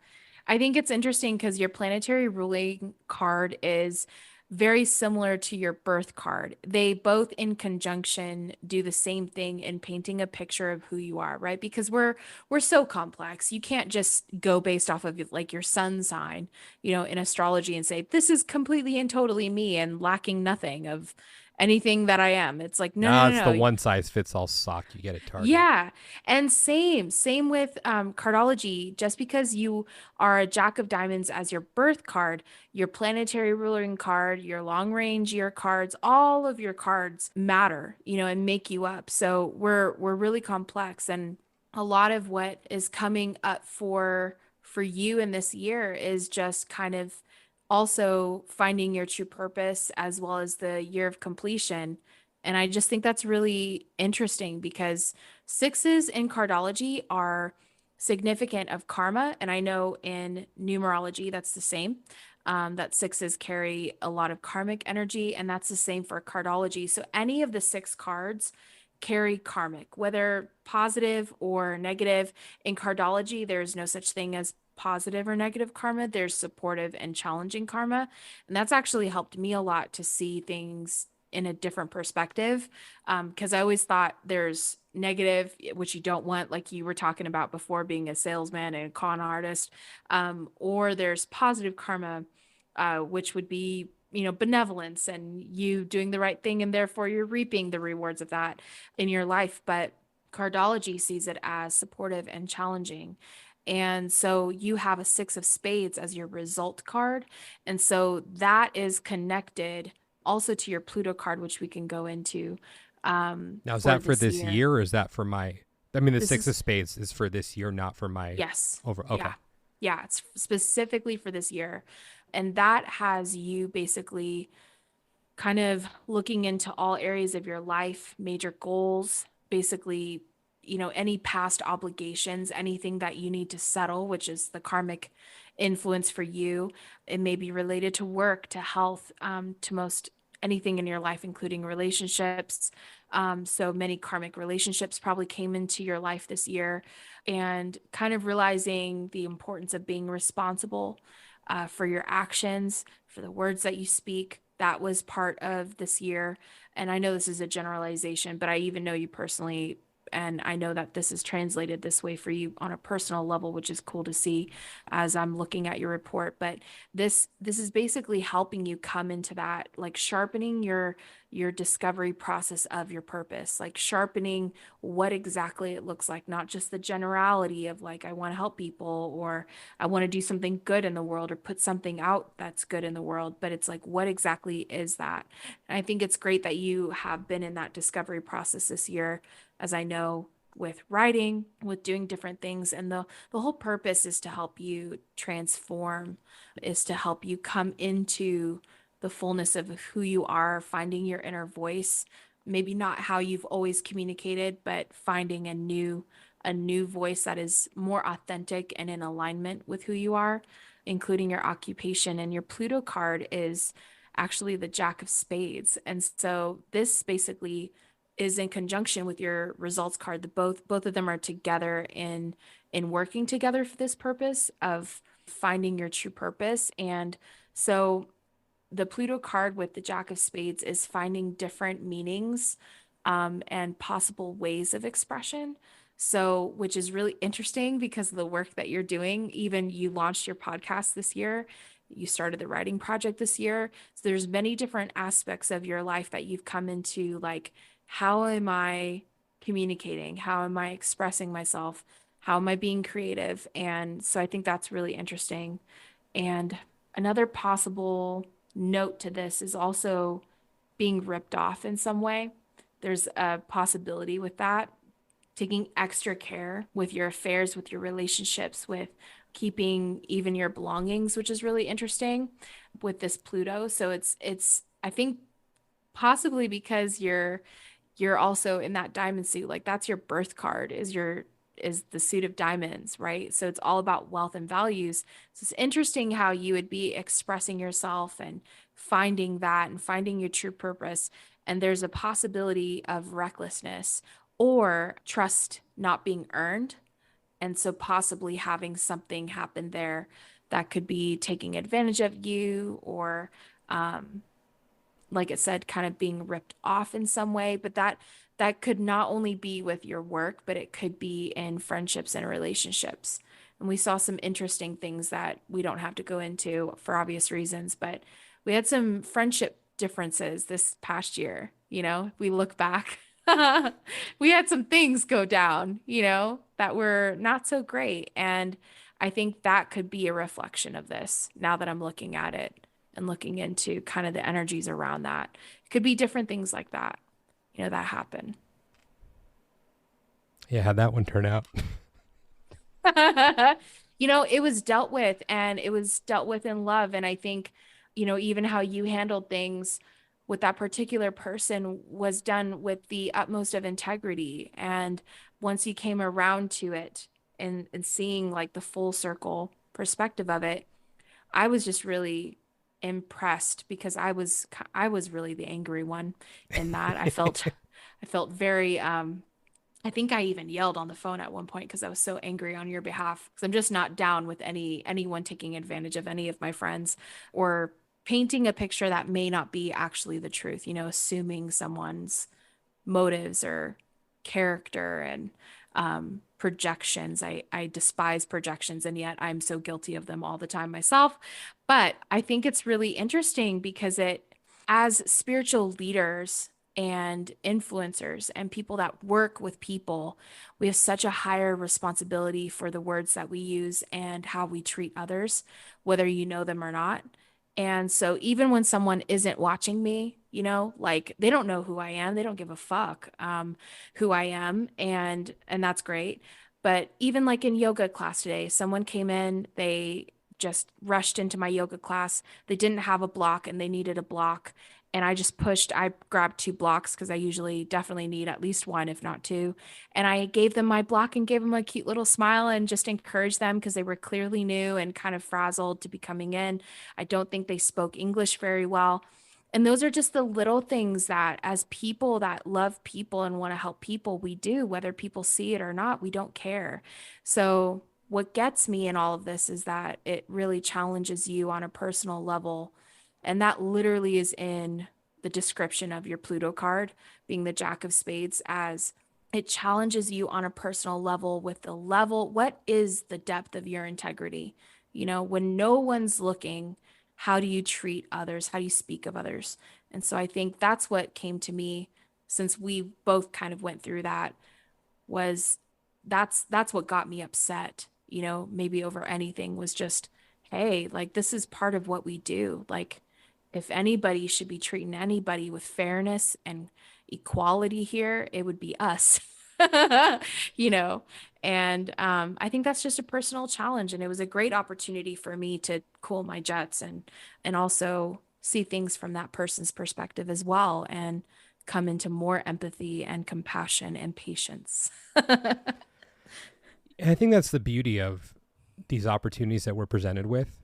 I think it's interesting because your planetary ruling card is very similar to your birth card. They both in conjunction do the same thing in painting a picture of who you are, right? Because we're so complex. You can't just go based off of like your sun sign, in astrology, and say this is completely and totally me and lacking nothing of anything that I am. It's like, no. It's the one size fits all sock you get at Target. Yeah. And same with Cardology. Just because you are a Jack of Diamonds as your birth card, your planetary ruling card, your long range year cards, all of your cards matter, and make you up. So we're really complex, and a lot of what is coming up for you in this year is just kind of also finding your true purpose, as well as the year of completion. And I just think that's really interesting, because 6s in Cardology are significant of karma. And I know in numerology, that's the same, that 6s carry a lot of karmic energy, and that's the same for Cardology. So any of the 6 cards carry karmic, whether positive or negative. In Cardology, there's no such thing as positive or negative karma. There's supportive and challenging karma. And that's actually helped me a lot to see things in a different perspective. Because I always thought there's negative, which you don't want, like you were talking about before, being a salesman and a con artist, or there's positive karma, which would be benevolence and you doing the right thing, and therefore you're reaping the rewards of that in your life. But Cardology sees it as supportive and challenging. And so you have a six of spades as your result card. And so that is connected also to your Pluto card, which we can go into Now, is for that for this this year. year or is that for my, I mean, the This six is, of spades is for this year, not for my yes. over. Yeah. Okay. Yeah. It's specifically for this year. And that has you basically kind of looking into all areas of your life, major goals, basically, any past obligations, anything that you need to settle, which is the karmic influence for you. It may be related to work, to health, to most anything in your life, including relationships. So many karmic relationships probably came into your life this year, and kind of realizing the importance of being responsible for your actions, for the words that you speak. That was part of this year. And I know this is a generalization, but I even know you personally. And I know that this is translated this way for you on a personal level, which is cool to see as I'm looking at your report. But this is basically helping you come into that, like sharpening your discovery process of your purpose, like sharpening what exactly it looks like, not just the generality of like, I want to help people, or I want to do something good in the world, or put something out that's good in the world, but it's like, what exactly is that? And I think it's great that you have been in that discovery process this year, as I know, with writing, with doing different things. And the whole purpose is to help you transform, is to help you come into the fullness of who you are, finding your inner voice, maybe not how you've always communicated, but finding a new voice that is more authentic and in alignment with who you are, including your occupation. And your Pluto card is actually the Jack of Spades. And so this basically is in conjunction with your results card. The both of them are together in working together for this purpose of finding your true purpose. And so the Pluto card with the Jack of Spades is finding different meanings and possible ways of expression. So, which is really interesting because of the work that you're doing. Even you launched your podcast this year, you started the writing project this year. So there's many different aspects of your life that you've come into, like, how am I communicating? How am I expressing myself? How am I being creative? And so I think that's really interesting. And another possible note to this is also being ripped off in some way. There's a possibility with that, taking extra care with your affairs, with your relationships, with keeping even your belongings, which is really interesting with this Pluto. So it's I think possibly because you're also in that diamond suit, like that's your birth card, is the suit of diamonds, right? So it's all about wealth and values. So it's interesting how you would be expressing yourself and finding that and finding your true purpose. And there's a possibility of recklessness or trust not being earned. And so possibly having something happen there that could be taking advantage of you, or um, like it said, kind of being ripped off in some way. But that could not only be with your work, but it could be in friendships and relationships. And we saw some interesting things that we don't have to go into for obvious reasons, but we had some friendship differences this past year. We look back, we had some things go down, that were not so great. And I think that could be a reflection of this now that I'm looking at it and looking into kind of the energies around that. It could be different things like that, that happen. Yeah, how'd that one turn out? It was dealt with, and it was dealt with in love. And I think, even how you handled things with that particular person was done with the utmost of integrity. And once you came around to it and seeing like the full circle perspective of it, I was just really impressed because I was really the angry one in that. I felt very I think I even yelled on the phone at one point because I was so angry on your behalf, because I'm just not down with anyone taking advantage of any of my friends, or painting a picture that may not be actually the truth, assuming someone's motives or character. And projections. I despise projections, and yet I'm so guilty of them all the time myself. But I think it's really interesting because as spiritual leaders and influencers and people that work with people, we have such a higher responsibility for the words that we use and how we treat others, whether you know them or not. And so even when someone isn't watching me, like they don't know who I am, they don't give a fuck who I am, and that's great. But even like in yoga class today, someone came in, they just rushed into my yoga class. They didn't have a block and they needed a block. And I grabbed 2 blocks because I usually definitely need at least one, if not 2. And I gave them my block and gave them a cute little smile and just encouraged them because they were clearly new and kind of frazzled to be coming in. I don't think they spoke English very well. And those are just the little things that, as people that love people and want to help people, we do, whether people see it or not, we don't care. So, what gets me in all of this is that it really challenges you on a personal level. And that literally is in the description of your Pluto card, being the Jack of Spades, as it challenges you on a personal level with the level, what is the depth of your integrity? When no one's looking, how do you treat others? How do you speak of others? And so I think that's what came to me, since we both kind of went through that, was that's what got me upset, maybe over anything, was just, hey, like this is part of what we do. Like if anybody should be treating anybody with fairness and equality here, it would be us. you know and I think that's just a personal challenge, and it was a great opportunity for me to cool my jets and also see things from that person's perspective as well, and come into more empathy and compassion and patience. I think that's the beauty of these opportunities that we're presented with,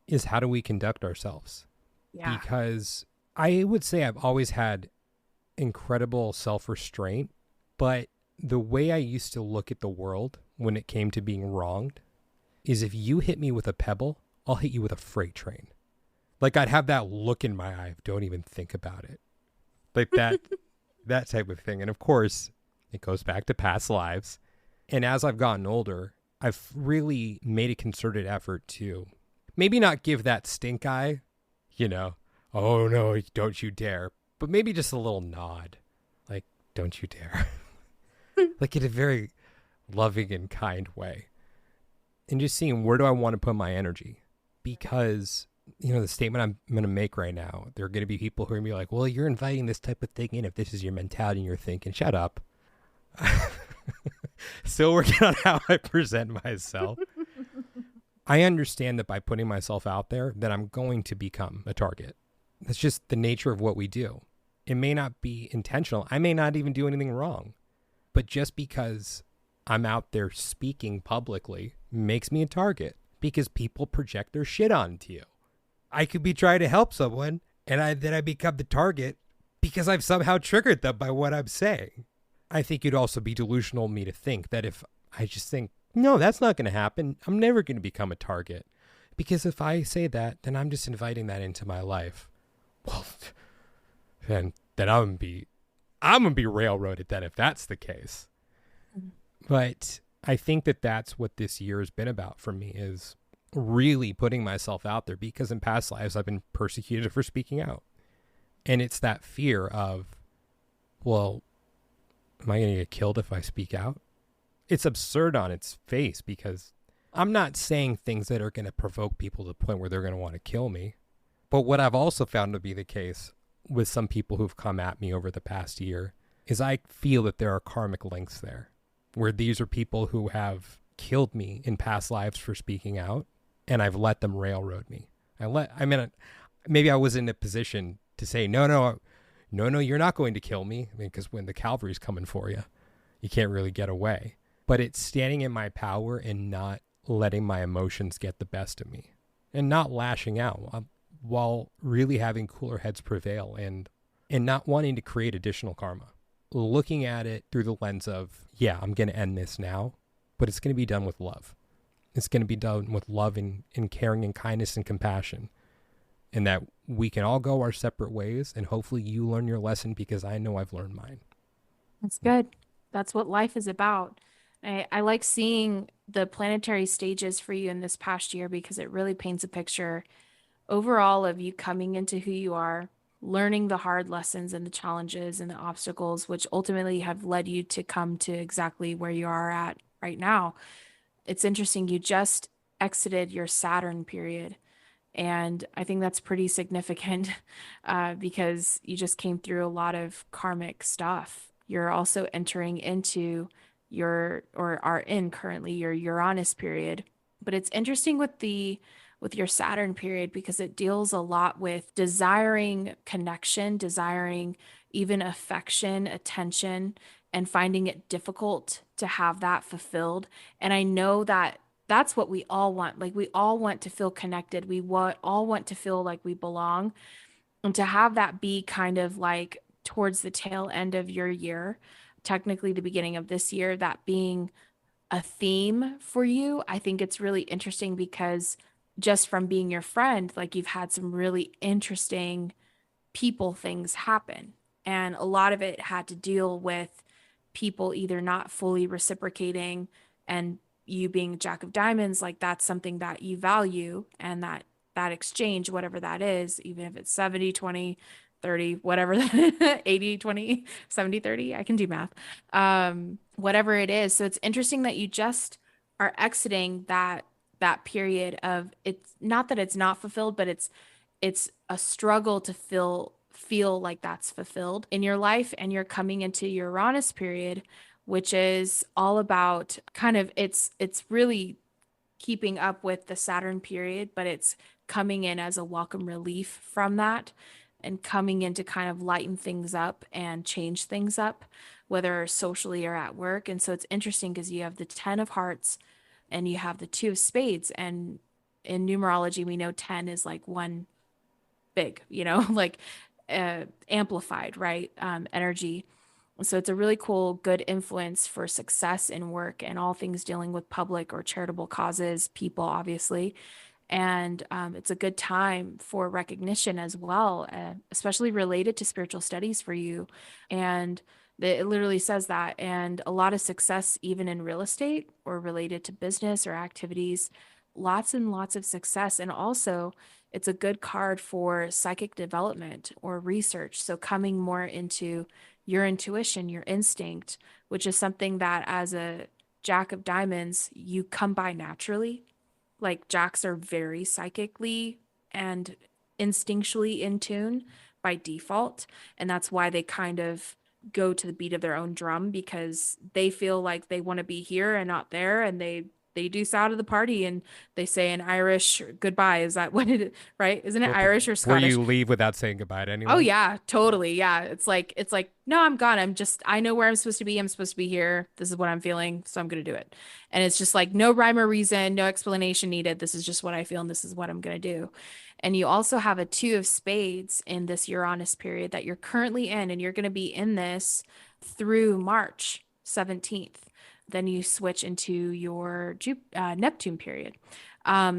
is how do we conduct ourselves? Yeah. Because I would say I've always had incredible self-restraint, but the way I used to look at the world when it came to being wronged is, if you hit me with a pebble, I'll hit you with a freight train. Like I'd have that look in my eye of don't even think about it. Like that, that type of thing. And of course, it goes back to past lives. And as I've gotten older, I've really made a concerted effort to maybe not give that stink eye, oh no, don't you dare. But maybe just a little nod. Like, don't you dare. Like in a very loving and kind way. And just seeing, where do I want to put my energy? Because, the statement I'm going to make right now, there are going to be people who are going to be like, well, you're inviting this type of thing in if this is your mentality and you're thinking, shut up. Still working on how I present myself. I understand that by putting myself out there, that I'm going to become a target. That's just the nature of what we do. It may not be intentional. I may not even do anything wrong. But just because I'm out there speaking publicly makes me a target, because people project their shit onto you. I could be trying to help someone, and then I become the target because I've somehow triggered them by what I'm saying. I think it'd also be delusional of me to think that if I just think, no, that's not going to happen, I'm never going to become a target. Because if I say that, then I'm just inviting that into my life. Well, then I'm going to be railroaded then if that's the case. But I think that that's what this year has been about for me, is really putting myself out there, because in past lives I've been persecuted for speaking out. And it's that fear of, well, am I going to get killed if I speak out? It's absurd on its face, because I'm not saying things that are going to provoke people to the point where they're going to want to kill me. But what I've also found to be the case with some people who've come at me over the past year is I feel that there are karmic links there, where these are people who have killed me in past lives for speaking out, and I've let them railroad me. Maybe I was in a position to say, no, you're not going to kill me, because when the cavalry's coming for you, you can't really get away. But it's standing in my power and not letting my emotions get the best of me, and not lashing out, while really having cooler heads prevail, and not wanting to create additional karma. Looking at it through the lens of, yeah, I'm going to end this now, but it's going to be done with love. It's going to be done with love and caring and kindness and compassion. And that we can all go our separate ways, and hopefully you learn your lesson, because I know I've learned mine. That's good. That's what life is about. I like seeing the planetary stages for you in this past year because it really paints a picture overall of you coming into who you are, learning the hard lessons and the challenges and the obstacles, which ultimately have led you to come to exactly where you are at right now. It's interesting, you just exited your Saturn period. And I think that's pretty significant because you just came through a lot of karmic stuff. You're also entering into or are in currently your Uranus period. But it's interesting with your Saturn period because it deals a lot with desiring connection, desiring even affection, attention, and finding it difficult to have that fulfilled. And I know that that's what we all want. Like we all want to feel connected. All want to feel like we belong. And to have that be kind of like towards the tail end of your year, technically the beginning of this year, that being a theme for you, I think it's really interesting because just from being your friend, like you've had some really interesting people things happen. And a lot of it had to deal with people either not fully reciprocating and you being Jack of Diamonds, like that's something that you value and that exchange, whatever that is, even if it's 70, 20, 30, whatever, 80, 20, 70, 30, I can do math. Whatever it is. So it's interesting that you just are exiting that period of it's not that it's not fulfilled, but it's a struggle to feel like that's fulfilled in your life and you're coming into your Uranus period, which is all about kind of it's really keeping up with the Saturn period, but it's coming in as a welcome relief from that and coming in to kind of lighten things up and change things up, whether socially or at work. And so it's interesting because you have the 10 of hearts and you have the 2 of spades. And in numerology, we know 10 is like one big, like amplified, right? Energy. So it's a really cool, good influence for success in work and all things dealing with public or charitable causes, people, obviously. And it's a good time for recognition as well, especially related to spiritual studies for you. And it literally says that. And a lot of success, even in real estate or related to business or activities, lots and lots of success. And also, it's a good card for psychic development or research. So coming more into your intuition, your instinct, which is something that as a Jack of Diamonds, you come by naturally. Like Jacks are very psychically and instinctually in tune by default. And that's why they kind of go to the beat of their own drum because they feel like they want to be here and not there. And they deuce out of the party and they say an Irish goodbye. Is that what it is? Right? Isn't it Irish or Where Scottish? you leave without saying goodbye to Oh anyone? yeah, totally. Yeah. It's like, no, I'm gone. I know where I'm supposed to be. I'm supposed to be here. This is what I'm feeling. So I'm going to do it. And it's just like no rhyme or reason, no explanation needed. This is just what I feel. And this is what I'm going to do. And you also have a 2 of spades in this Uranus period that you're currently in, and you're going to be in this through March 17th. Then you switch into your Neptune period.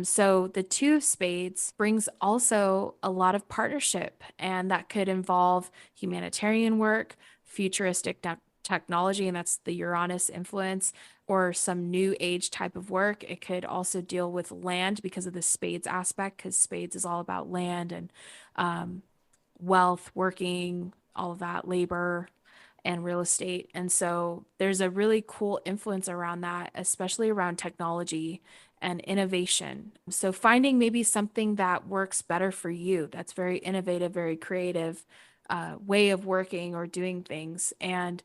So the 2 of spades brings also a lot of partnership, and that could involve humanitarian work, futuristic technology, and that's the Uranus influence, or some new age type of work. It could also deal with land because of the spades aspect, because spades is all about land and wealth, working, all of that, labor and real estate. And so there's a really cool influence around that, especially around technology and innovation. So finding maybe something that works better for you, that's very innovative, very creative way of working or doing things. And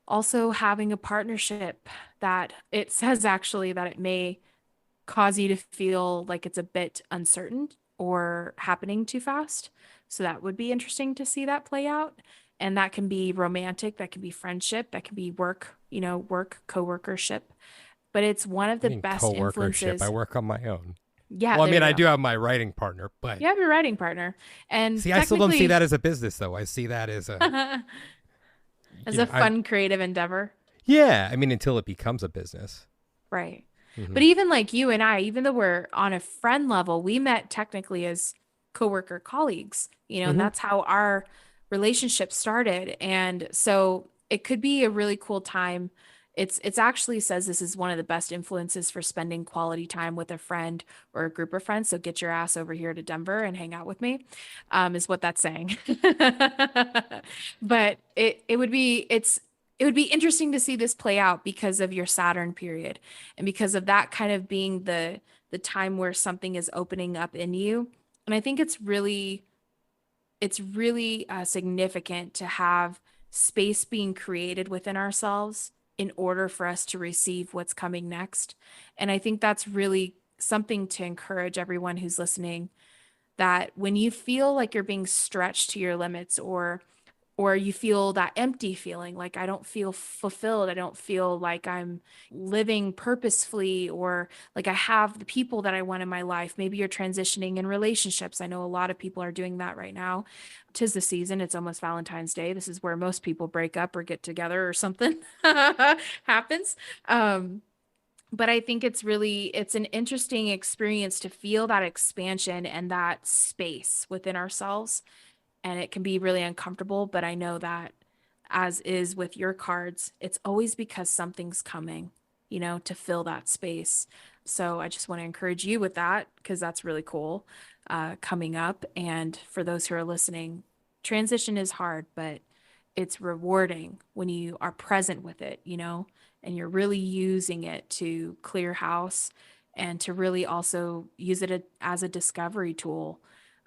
also having a partnership that it says actually that it may cause you to feel like it's a bit uncertain or happening too fast. So that would be interesting to see that play out. And that can be romantic, that can be friendship, that can be work, work, coworkership. But it's one of the best Co-workership. influences. I work on my own. Yeah. Well, I mean, I do have my writing partner, but You have your writing partner. And see, I still don't see that as a business, though. I see that as a as a fun, creative endeavor. Yeah, I mean, until it becomes a business. Right. Mm-hmm. But even like you and I, even though we're on a friend level, we met technically as coworker colleagues, and that's how our relationship started. And so it could be a really cool time. It's actually says this is one of the best influences for spending quality time with a friend or a group of friends. So get your ass over here to Denver and hang out with me, is what that's saying. But it would be interesting to see this play out because of your Saturn period and because of that kind of being the time where something is opening up in you. And I think it's really significant to have space being created within ourselves in order for us to receive what's coming next. And I think that's really something to encourage everyone who's listening, that when you feel like you're being stretched to your limits, or you feel that empty feeling, like I don't feel fulfilled, I don't feel like I'm living purposefully, or like I have the people that I want in my life. Maybe you're transitioning in relationships. I know a lot of people are doing that right now. 'Tis the season, it's almost Valentine's Day. This is where most people break up or get together or something happens. But I think it's an interesting experience to feel that expansion and that space within ourselves, and it can be really uncomfortable. But I know that, as is with your cards, it's always because something's coming, to fill that space. So I just want to encourage you with that, because that's really cool, coming up. And for those who are listening, transition is hard, but it's rewarding when you are present with it, and you're really using it to clear house, and to really also use it as a discovery tool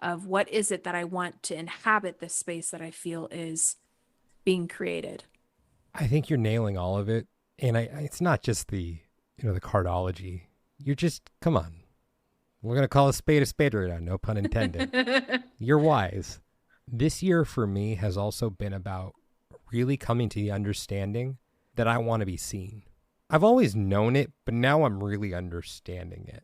of what is it that I want to inhabit this space that I feel is being created. I think you're nailing all of it. And it's not just the cardology. You're just, come on. We're going to call a spade right now. No pun intended. You're wise. This year for me has also been about really coming to the understanding that I want to be seen. I've always known it, but now I'm really understanding it.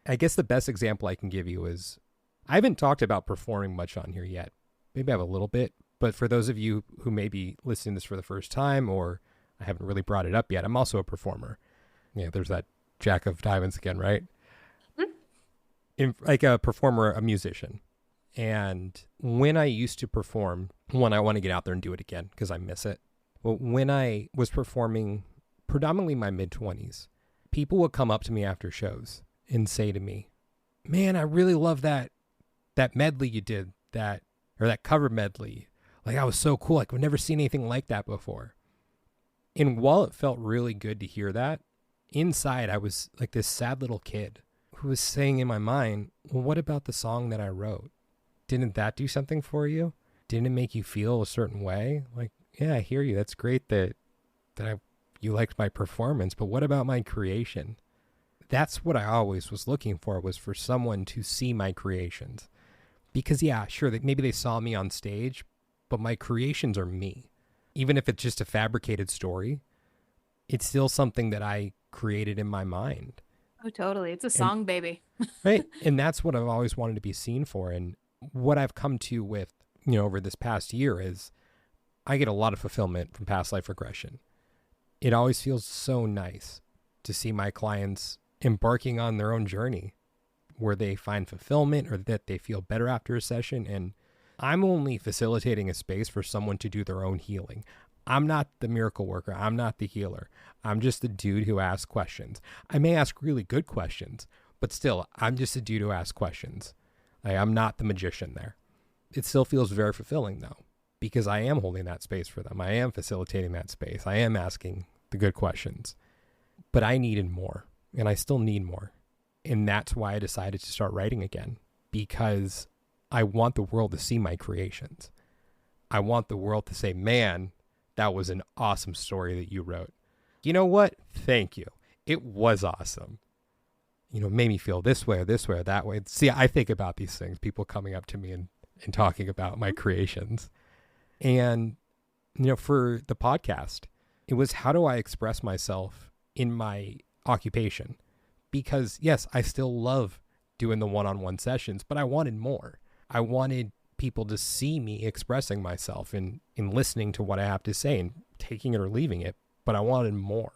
I guess the best example I can give you is, I haven't talked about performing much on here yet. Maybe I have a little bit, but for those of you who may be listening to this for the first time, or I haven't really brought it up yet, I'm also a performer. Yeah, there's that Jack of Diamonds again, right? Like a performer, a musician. And when I used to perform, I want to get out there and do it again because I miss it. Well, when I was performing predominantly my mid-20s, people would come up to me after shows and say to me, man, I really love that medley you did, that cover medley. Like, that was so cool. Like, I've never seen anything like that before. And while it felt really good to hear that, inside I was like this sad little kid who was saying in my mind, well, what about the song that I wrote? Didn't that do something for you? Didn't it make you feel a certain way? Like, yeah, I hear you. That's great that you liked my performance, but what about my creation? That's what I always was looking for, was for someone to see my creations. Because, yeah, sure, maybe they saw me on stage, but my creations are me. Even if it's just a fabricated story, it's still something that I created in my mind. Oh, totally. It's a song, baby. Right. And that's what I've always wanted to be seen for. And what I've come to with, over this past year is I get a lot of fulfillment from past life regression. It always feels so nice to see my clients embarking on their own journey where they find fulfillment or that they feel better after a session. And I'm only facilitating a space for someone to do their own healing. I'm not the miracle worker. I'm not the healer. I'm just the dude who asks questions. I may ask really good questions, but still, I'm just a dude who asks questions. I'm not the magician there. It still feels very fulfilling, though, because I am holding that space for them. I am facilitating that space. I am asking the good questions. But I needed more, and I still need more. And that's why I decided to start writing again, because I want the world to see my creations. I want the world to say, man, that was an awesome story that you wrote. You know what? Thank you. It was awesome. Made me feel this way or that way. See, I think about these things, people coming up to me and talking about my creations. And, for the podcast, it was, how do I express myself in my occupation? Because, yes, I still love doing the one-on-one sessions, but I wanted more. I wanted people to see me expressing myself and listening to what I have to say and taking it or leaving it, but I wanted more.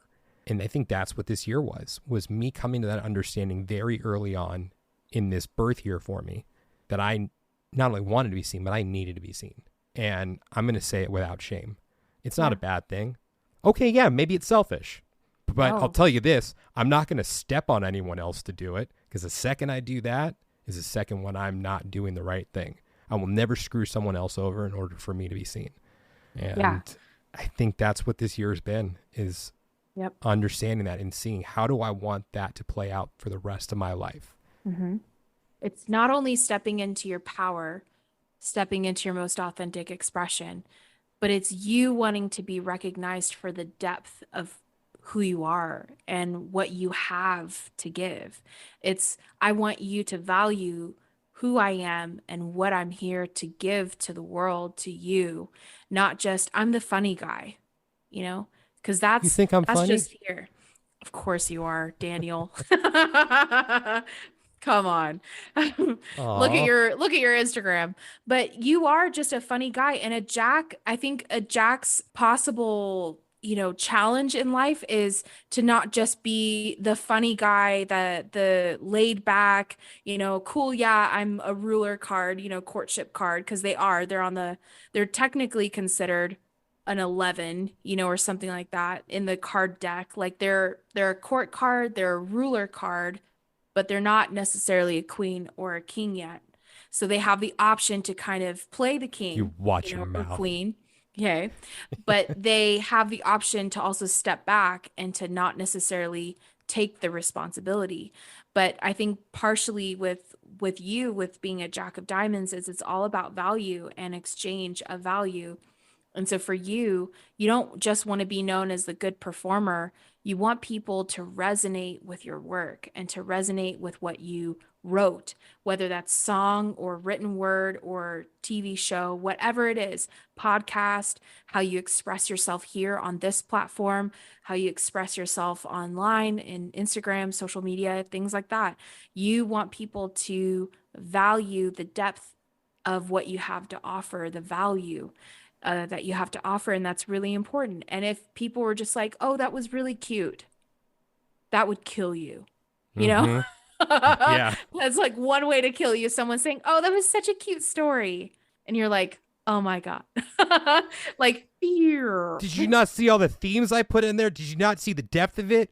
And I think that's what this year was me coming to that understanding very early on in this birth year for me, that I not only wanted to be seen, but I needed to be seen. And I'm going to say it without shame. It's not Yeah. a bad thing. Okay, yeah, maybe it's selfish. But I'll No. tell you this, I'm not going to step on anyone else to do it, because the second I do that is the second when I'm not doing the right thing. I will never screw someone else over in order for me to be seen. And Yeah. I think that's what this year has been, is Yep. understanding that and seeing how do I want that to play out for the rest of my life. Mm-hmm. It's not only stepping into your power, stepping into your most authentic expression, but it's you wanting to be recognized for the depth of who you are and what you have to give. It's, I want you to value who I am and what I'm here to give to the world, to you, not just I'm the funny guy, you know, because You think I'm that's funny? just here. Of course you are, Daniel. Come on. Aw. Look at your Instagram. But you are just a funny guy and a Jack, I think a Jack's possible, challenge in life is to not just be the funny guy, the laid back, cool, yeah, I'm a ruler card, courtship card, because they're technically considered an 11, or something like that in the card deck. Like they're a court card, they're a ruler card, but they're not necessarily a queen or a king yet. So they have the option to kind of play the You king, watch your or mouth. queen. Okay. But they have the option to also step back and to not necessarily take the responsibility. But I think partially with you with being a Jack of Diamonds is it's all about value and exchange of value. And so for you, you don't just want to be known as the good performer. You want people to resonate with your work and to resonate with what you wrote, whether that's song or written word or TV show, whatever it is, podcast, how you express yourself here on this platform, how you express yourself online in Instagram, social media, things like that. You want people to value the depth of what you have to offer, the value that you have to offer. And that's really important. And if people were just like, oh, that was really cute, that would kill you, you know? Mhm. Yeah. That's like one way to kill you. Someone saying, oh, that was such a cute story. And you're like, oh my God. Like fear. Did you not see all the themes I put in there? Did you not see the depth of it?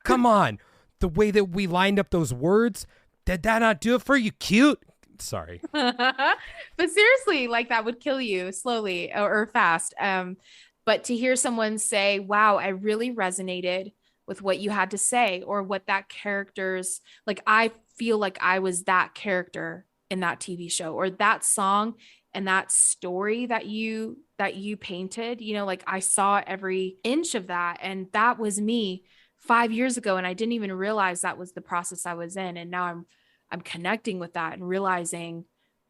Come on. The way that we lined up those words, did that not do it for you? Cute. Sorry. But seriously, like that would kill you slowly or fast. But to hear someone say, wow, I really resonated with what you had to say, or what that character's like, I feel like I was that character in that TV show, or that song and that story that you painted, like I saw every inch of that. And that was me 5 years ago. And I didn't even realize that was the process I was in. And now I'm connecting with that and realizing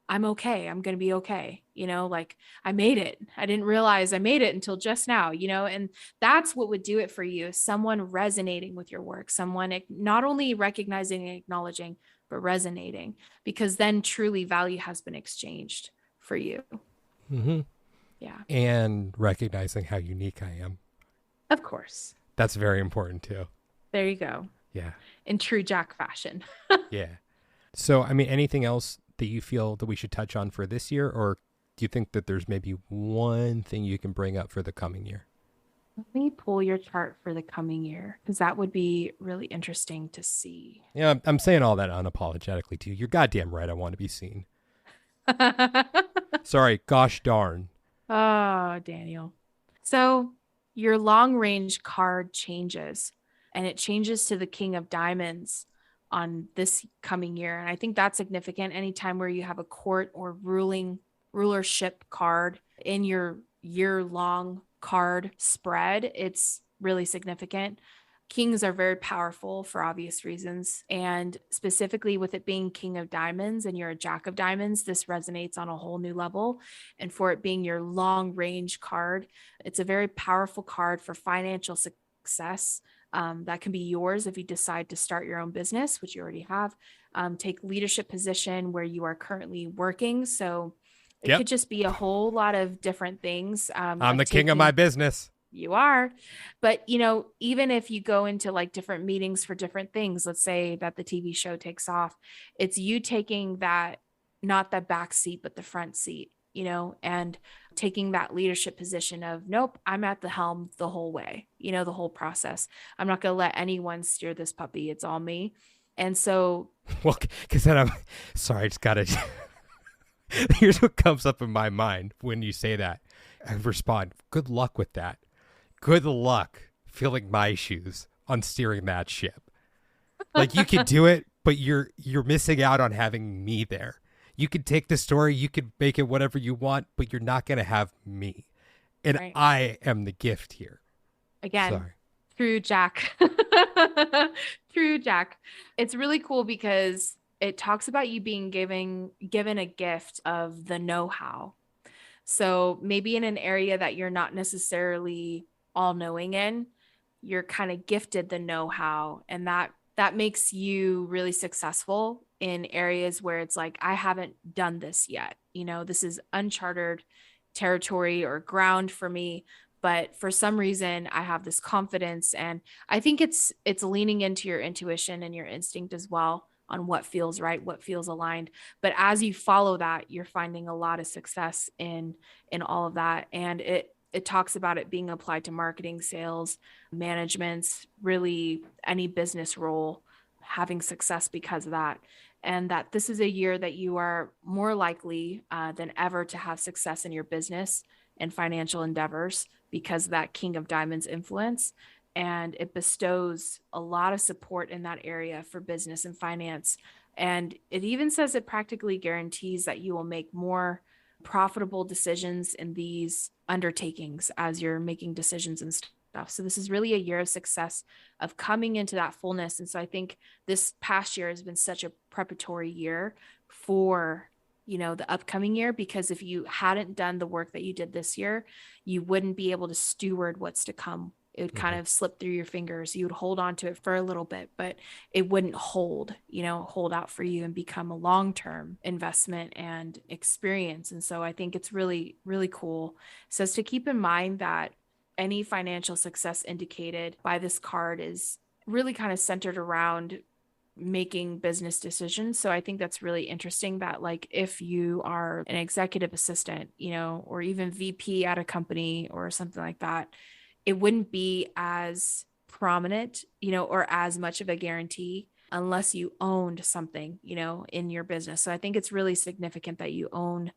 I'm okay. I'm going to be okay. Like I made it. I didn't realize I made it until just now, and that's what would do it for you. Someone resonating with your work, someone not only recognizing and acknowledging, but resonating, because then truly value has been exchanged for you. Mm-hmm. Yeah. And recognizing how unique I am. Of course. That's very important too. There you go. Yeah. In true Jack fashion. Yeah. So, I mean, anything else that you feel that we should touch on for this year, or do you think that there's maybe one thing you can bring up for the coming year? Let me pull your chart for the coming year, because that would be really interesting to see. Yeah, I'm saying all that unapologetically to you. You're goddamn right. I want to be seen. Sorry. Gosh darn. Oh, Daniel. So your long range card changes, and it changes to the King of Diamonds on this coming year. And I think that's significant. Anytime where you have a court or rulership card in your year-long card spread, it's really significant. Kings are very powerful for obvious reasons. And specifically with it being King of Diamonds and you're a Jack of Diamonds, this resonates on a whole new level. And for it being your long range card, it's a very powerful card for financial success. That can be yours if you decide to start your own business, which you already have. Take leadership position where you are currently working. So it could just be a whole lot of different things. I'm like the king of my business. You are. But, even if you go into like different meetings for different things, let's say that the TV show takes off, it's you taking that, not the back seat, but the front seat, and taking that leadership position of, nope, I'm at the helm the whole way, the whole process. I'm not going to let anyone steer this puppy. It's all me. And so, well, because then I'm sorry, I just got to. Here's what comes up in my mind when you say that. I respond, good luck with that. Good luck filling my shoes on steering that ship. Like, you could do it, but you're missing out on having me there. You could take the story, you could make it whatever you want, but you're not going to have me. And right. I am the gift here. Again, sorry. True Jack. True Jack. It's really cool because it talks about you being given a gift of the know-how. So maybe in an area that you're not necessarily all-knowing in, you're kind of gifted the know-how, and that makes you really successful in areas where it's like, I haven't done this yet. This is uncharted territory or ground for me, but for some reason I have this confidence, and I think it's leaning into your intuition and your instinct as well on what feels right, what feels aligned. But as you follow that, you're finding a lot of success in all of that. And it talks about it being applied to marketing, sales, managements, really any business role, having success because of that. And that this is a year that you are more likely than ever to have success in your business and financial endeavors because of that King of Diamonds influence. And it bestows a lot of support in that area for business and finance. And it even says it practically guarantees that you will make more profitable decisions in these undertakings as you're making decisions and stuff. So this is really a year of success, of coming into that fullness. And so I think this past year has been such a preparatory year for the upcoming year, because if you hadn't done the work that you did this year, you wouldn't be able to steward what's to come. It would kind of slip through your fingers. You would hold on to it for a little bit, but it wouldn't hold out for you and become a long-term investment and experience. And so I think it's really, really cool. It says to keep in mind that any financial success indicated by this card is really kind of centered around making business decisions. So I think that's really interesting that, like, if you are an executive assistant, or even VP at a company or something like that, it wouldn't be as prominent, or as much of a guarantee unless you owned something, in your business. So I think it's really significant that you own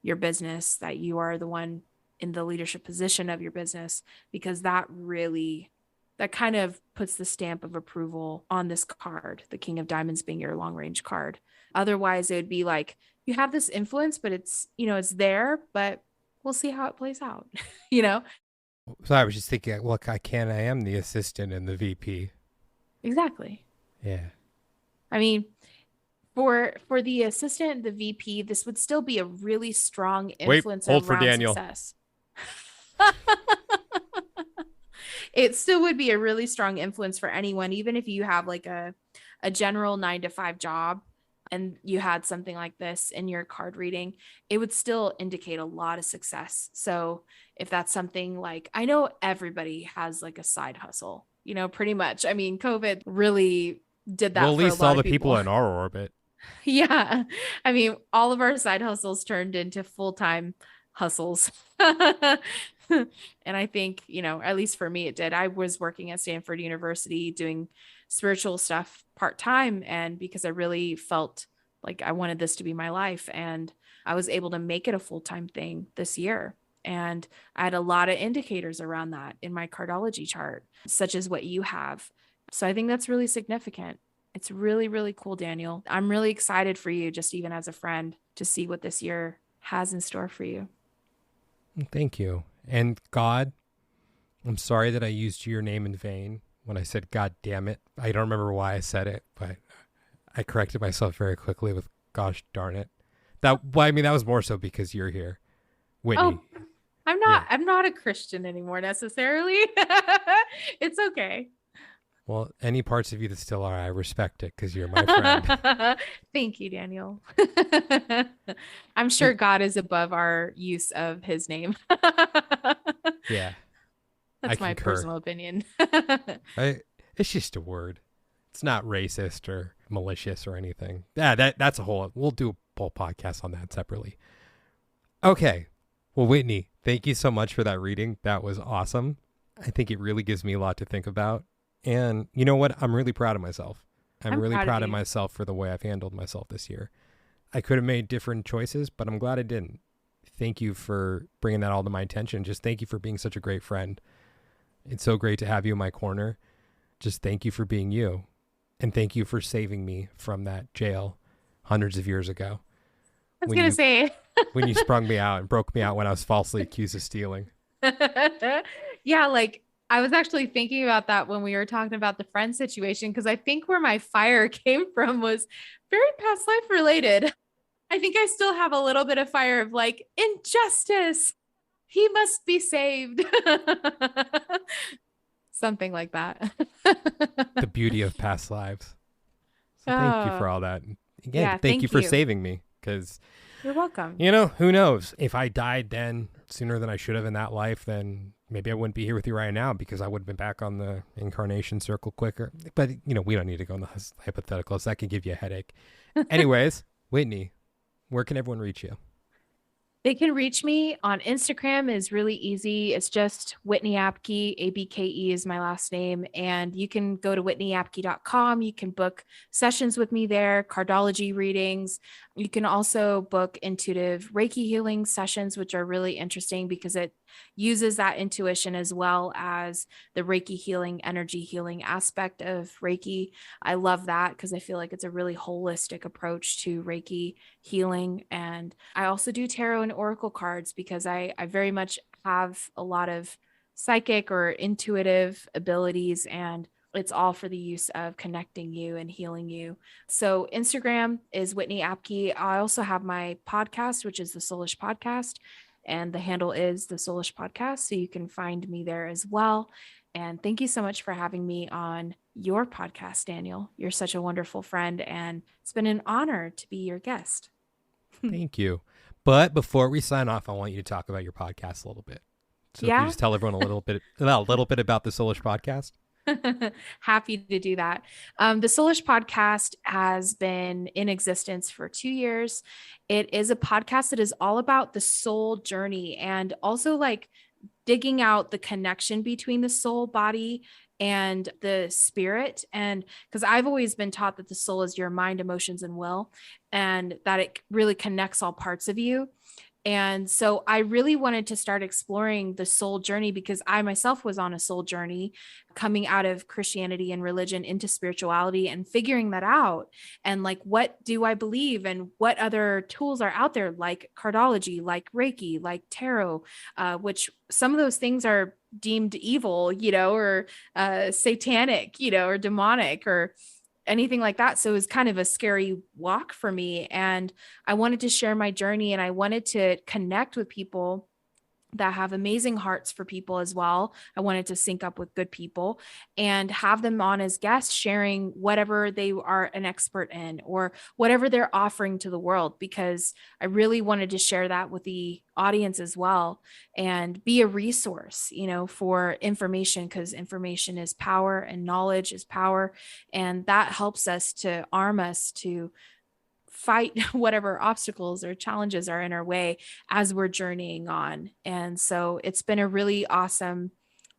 your business, that you are the one in the leadership position of your business, because that kind of puts the stamp of approval on this card, the King of Diamonds being your long range card. Otherwise, it would be like, you have this influence, but it's, it's there, but we'll see how it plays out, So I was just thinking, look, I am the assistant and the VP. Exactly. Yeah. I mean, for the assistant, the VP, this would still be a really strong influence hold around for Daniel. Success. It still would be a really strong influence for anyone, even if you have like a general 9-to-5 job and you had something like this in your card reading, it would still indicate a lot of success. So if that's something like, I know everybody has like a side hustle, pretty much. I mean, COVID really did that. Well, at least all the people in our orbit. Yeah. I mean, all of our side hustles turned into full-time hustles. And I think, at least for me, it did. I was working at Stanford University doing spiritual stuff part-time, and because I really felt like I wanted this to be my life, and I was able to make it a full-time thing this year. And I had a lot of indicators around that in my Cardology chart, such as what you have. So I think that's really significant. It's really, really cool, Daniel. I'm really excited for you, just even as a friend, to see what this year has in store for you. Thank you. And God, I'm sorry that I used your name in vain when I said, God damn it. I don't remember why I said it, but I corrected myself very quickly with, gosh darn it. That was more so because you're here. Whitney. Oh, I'm not a Christian anymore necessarily. It's okay. Well, any parts of you that still are, I respect it because you're my friend. Thank you, Daniel. I'm sure God is above our use of his name. Yeah. That's my personal opinion. It's just a word. It's not racist or malicious or anything. Yeah, that's a whole, we'll do a whole podcast on that separately. Okay. Well, Whitney, thank you so much for that reading. That was awesome. I think it really gives me a lot to think about. And you know what? I'm really proud of myself. I'm really proud of you. myself for the way I've handled myself this year. I could have made different choices, but I'm glad I didn't. Thank you for bringing that all to my attention. Just thank you for being such a great friend. It's so great to have you in my corner. Just thank you for being you. And thank you for saving me from that jail hundreds of years ago. I was going to say. When you sprung me out and broke me out when I was falsely accused of stealing. Yeah, like I was actually thinking about that when we were talking about the friend situation, because I think where my fire came from was very past life related. I think I still have a little bit of fire of like injustice. He must be saved. Something like that. The beauty of past lives. So thank you for all that. Again, yeah, thank you for saving me, because you're welcome. You know, who knows? If I died then sooner than I should have in that life, then maybe I wouldn't be here with you right now, because I would have been back on the incarnation circle quicker. But, you know, we don't need to go in the hypotheticals. That can give you a headache. Anyways, Whitney, where can everyone reach you? They can reach me on Instagram. Is really easy. It's just Whitney Abke. ABKE is my last name. And you can go to whitneyabke.com. You can book sessions with me there, Cardology readings. You can also book Intuitive Reiki Healing sessions, which are really interesting because it uses that intuition as well as the Reiki healing, energy healing aspect of Reiki. I love that because I feel like it's a really holistic approach to Reiki healing. And I also do tarot and oracle cards because I very much have a lot of psychic or intuitive abilities, and it's all for the use of connecting you and healing you. So Instagram is Whitney Abke. I also have my podcast, which is the Soulish Podcast, and the handle is the Soulish Podcast. So you can find me there as well. And thank you so much for having me on your podcast, Daniel. You're such a wonderful friend, and it's been an honor to be your guest. Thank you. But before we sign off, I want you to talk about your podcast a little bit. So Yeah? If you just tell everyone a little bit about the Soulish Podcast. Happy to do that. The Soulish Podcast has been in existence for 2 years. It is a podcast that is all about the soul journey and also like digging out the connection between the soul, body, and the spirit. And because I've always been taught that the soul is your mind, emotions, and will, and that it really connects all parts of you. And so I really wanted to start exploring the soul journey because I myself was on a soul journey coming out of Christianity and religion into spirituality and figuring that out. And like, what do I believe and what other tools are out there, like Cardology, like Reiki, like tarot, which some of those things are deemed evil, or satanic, or demonic or anything like that. So it was kind of a scary walk for me. And I wanted to share my journey, and I wanted to connect with people that have amazing hearts for people as well. I wanted to sync up with good people and have them on as guests, sharing whatever they are an expert in or whatever they're offering to the world, because I really wanted to share that with the audience as well and be a resource, for information, because information is power and knowledge is power. And that helps us to arm us to fight whatever obstacles or challenges are in our way as we're journeying on. And so it's been a really awesome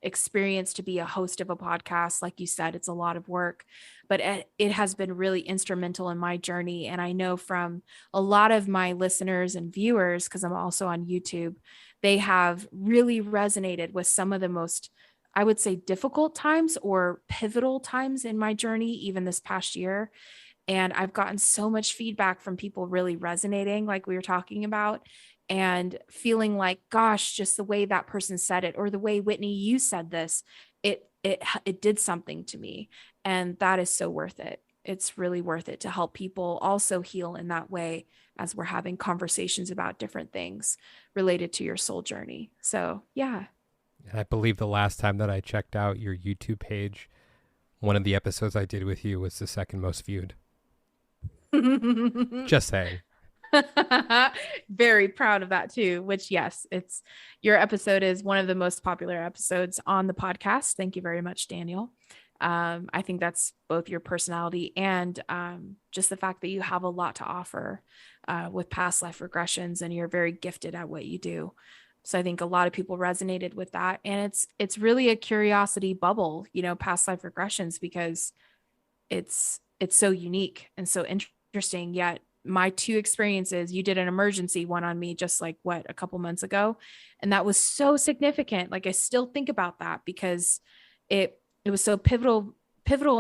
experience to be a host of a podcast. Like you said, it's a lot of work, but it has been really instrumental in my journey. And I know from a lot of my listeners and viewers, because I'm also on YouTube, they have really resonated with some of the most, I would say, difficult times or pivotal times in my journey, even this past year. And I've gotten so much feedback from people really resonating, like we were talking about, and feeling like, gosh, just the way that person said it, or the way, Whitney, you said this, it did something to me. And that is so worth it. It's really worth it to help people also heal in that way as we're having conversations about different things related to your soul journey. So, yeah. I believe the last time that I checked out your YouTube page, one of the episodes I did with you was the second most viewed. Just saying. Very proud of that too, which yes, your episode is one of the most popular episodes on the podcast. Thank you very much, Daniel. I think that's both your personality and just the fact that you have a lot to offer with past life regressions, and you're very gifted at what you do. So I think a lot of people resonated with that. And it's really a curiosity bubble, past life regressions, because it's so unique and so interesting. Yet my two experiences, you did an emergency one on me just like a couple months ago. And that was so significant. Like I still think about that because it was so pivotal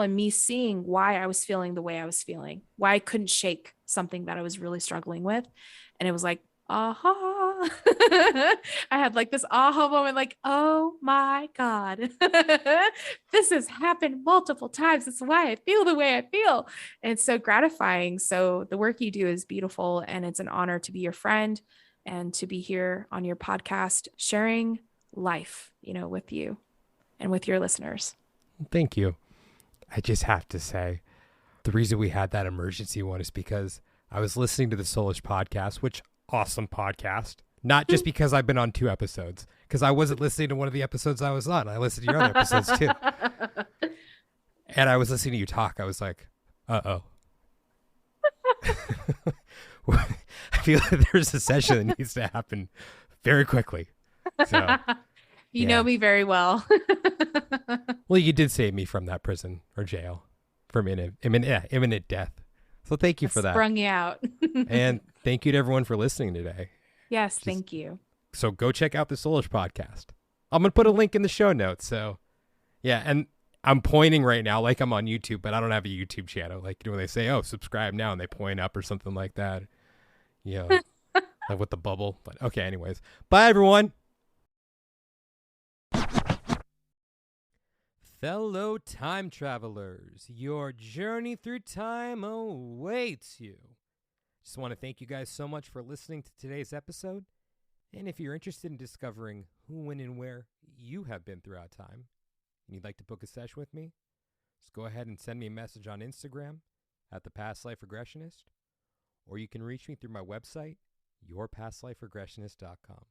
in me seeing why I was feeling the way I was feeling, why I couldn't shake something that I was really struggling with. And it was like, aha. I had like this aha moment, like, oh my God, this has happened multiple times. That's why I feel the way I feel. And it's so gratifying. So the work you do is beautiful. And it's an honor to be your friend and to be here on your podcast, sharing life, with you and with your listeners. Thank you. I just have to say, the reason we had that emergency one is because I was listening to the Soulish podcast, which awesome podcast. Not just because I've been on 2 episodes, because I wasn't listening to one of the episodes I was on. I listened to your other episodes too. And I was listening to you talk. I was like, uh-oh. I feel like there's a session that needs to happen very quickly. So, you know me very well. Well, you did save me from that prison or jail from imminent death. So thank you for that. Sprung you out. And thank you to everyone for listening today. Yes, thank you. So go check out the Soulish podcast. I'm going to put a link in the show notes. So yeah, and I'm pointing right now like I'm on YouTube, but I don't have a YouTube channel. Like, when they say, oh, subscribe now, and they point up or something like that. Like with the bubble. But okay, anyways. Bye, everyone. Fellow time travelers, your journey through time awaits you. Just want to thank you guys so much for listening to today's episode. And if you're interested in discovering who, when, and where you have been throughout time, and you'd like to book a session with me, just go ahead and send me a message on Instagram at The Past Life Regressionist, or you can reach me through my website, yourpastliferegressionist.com.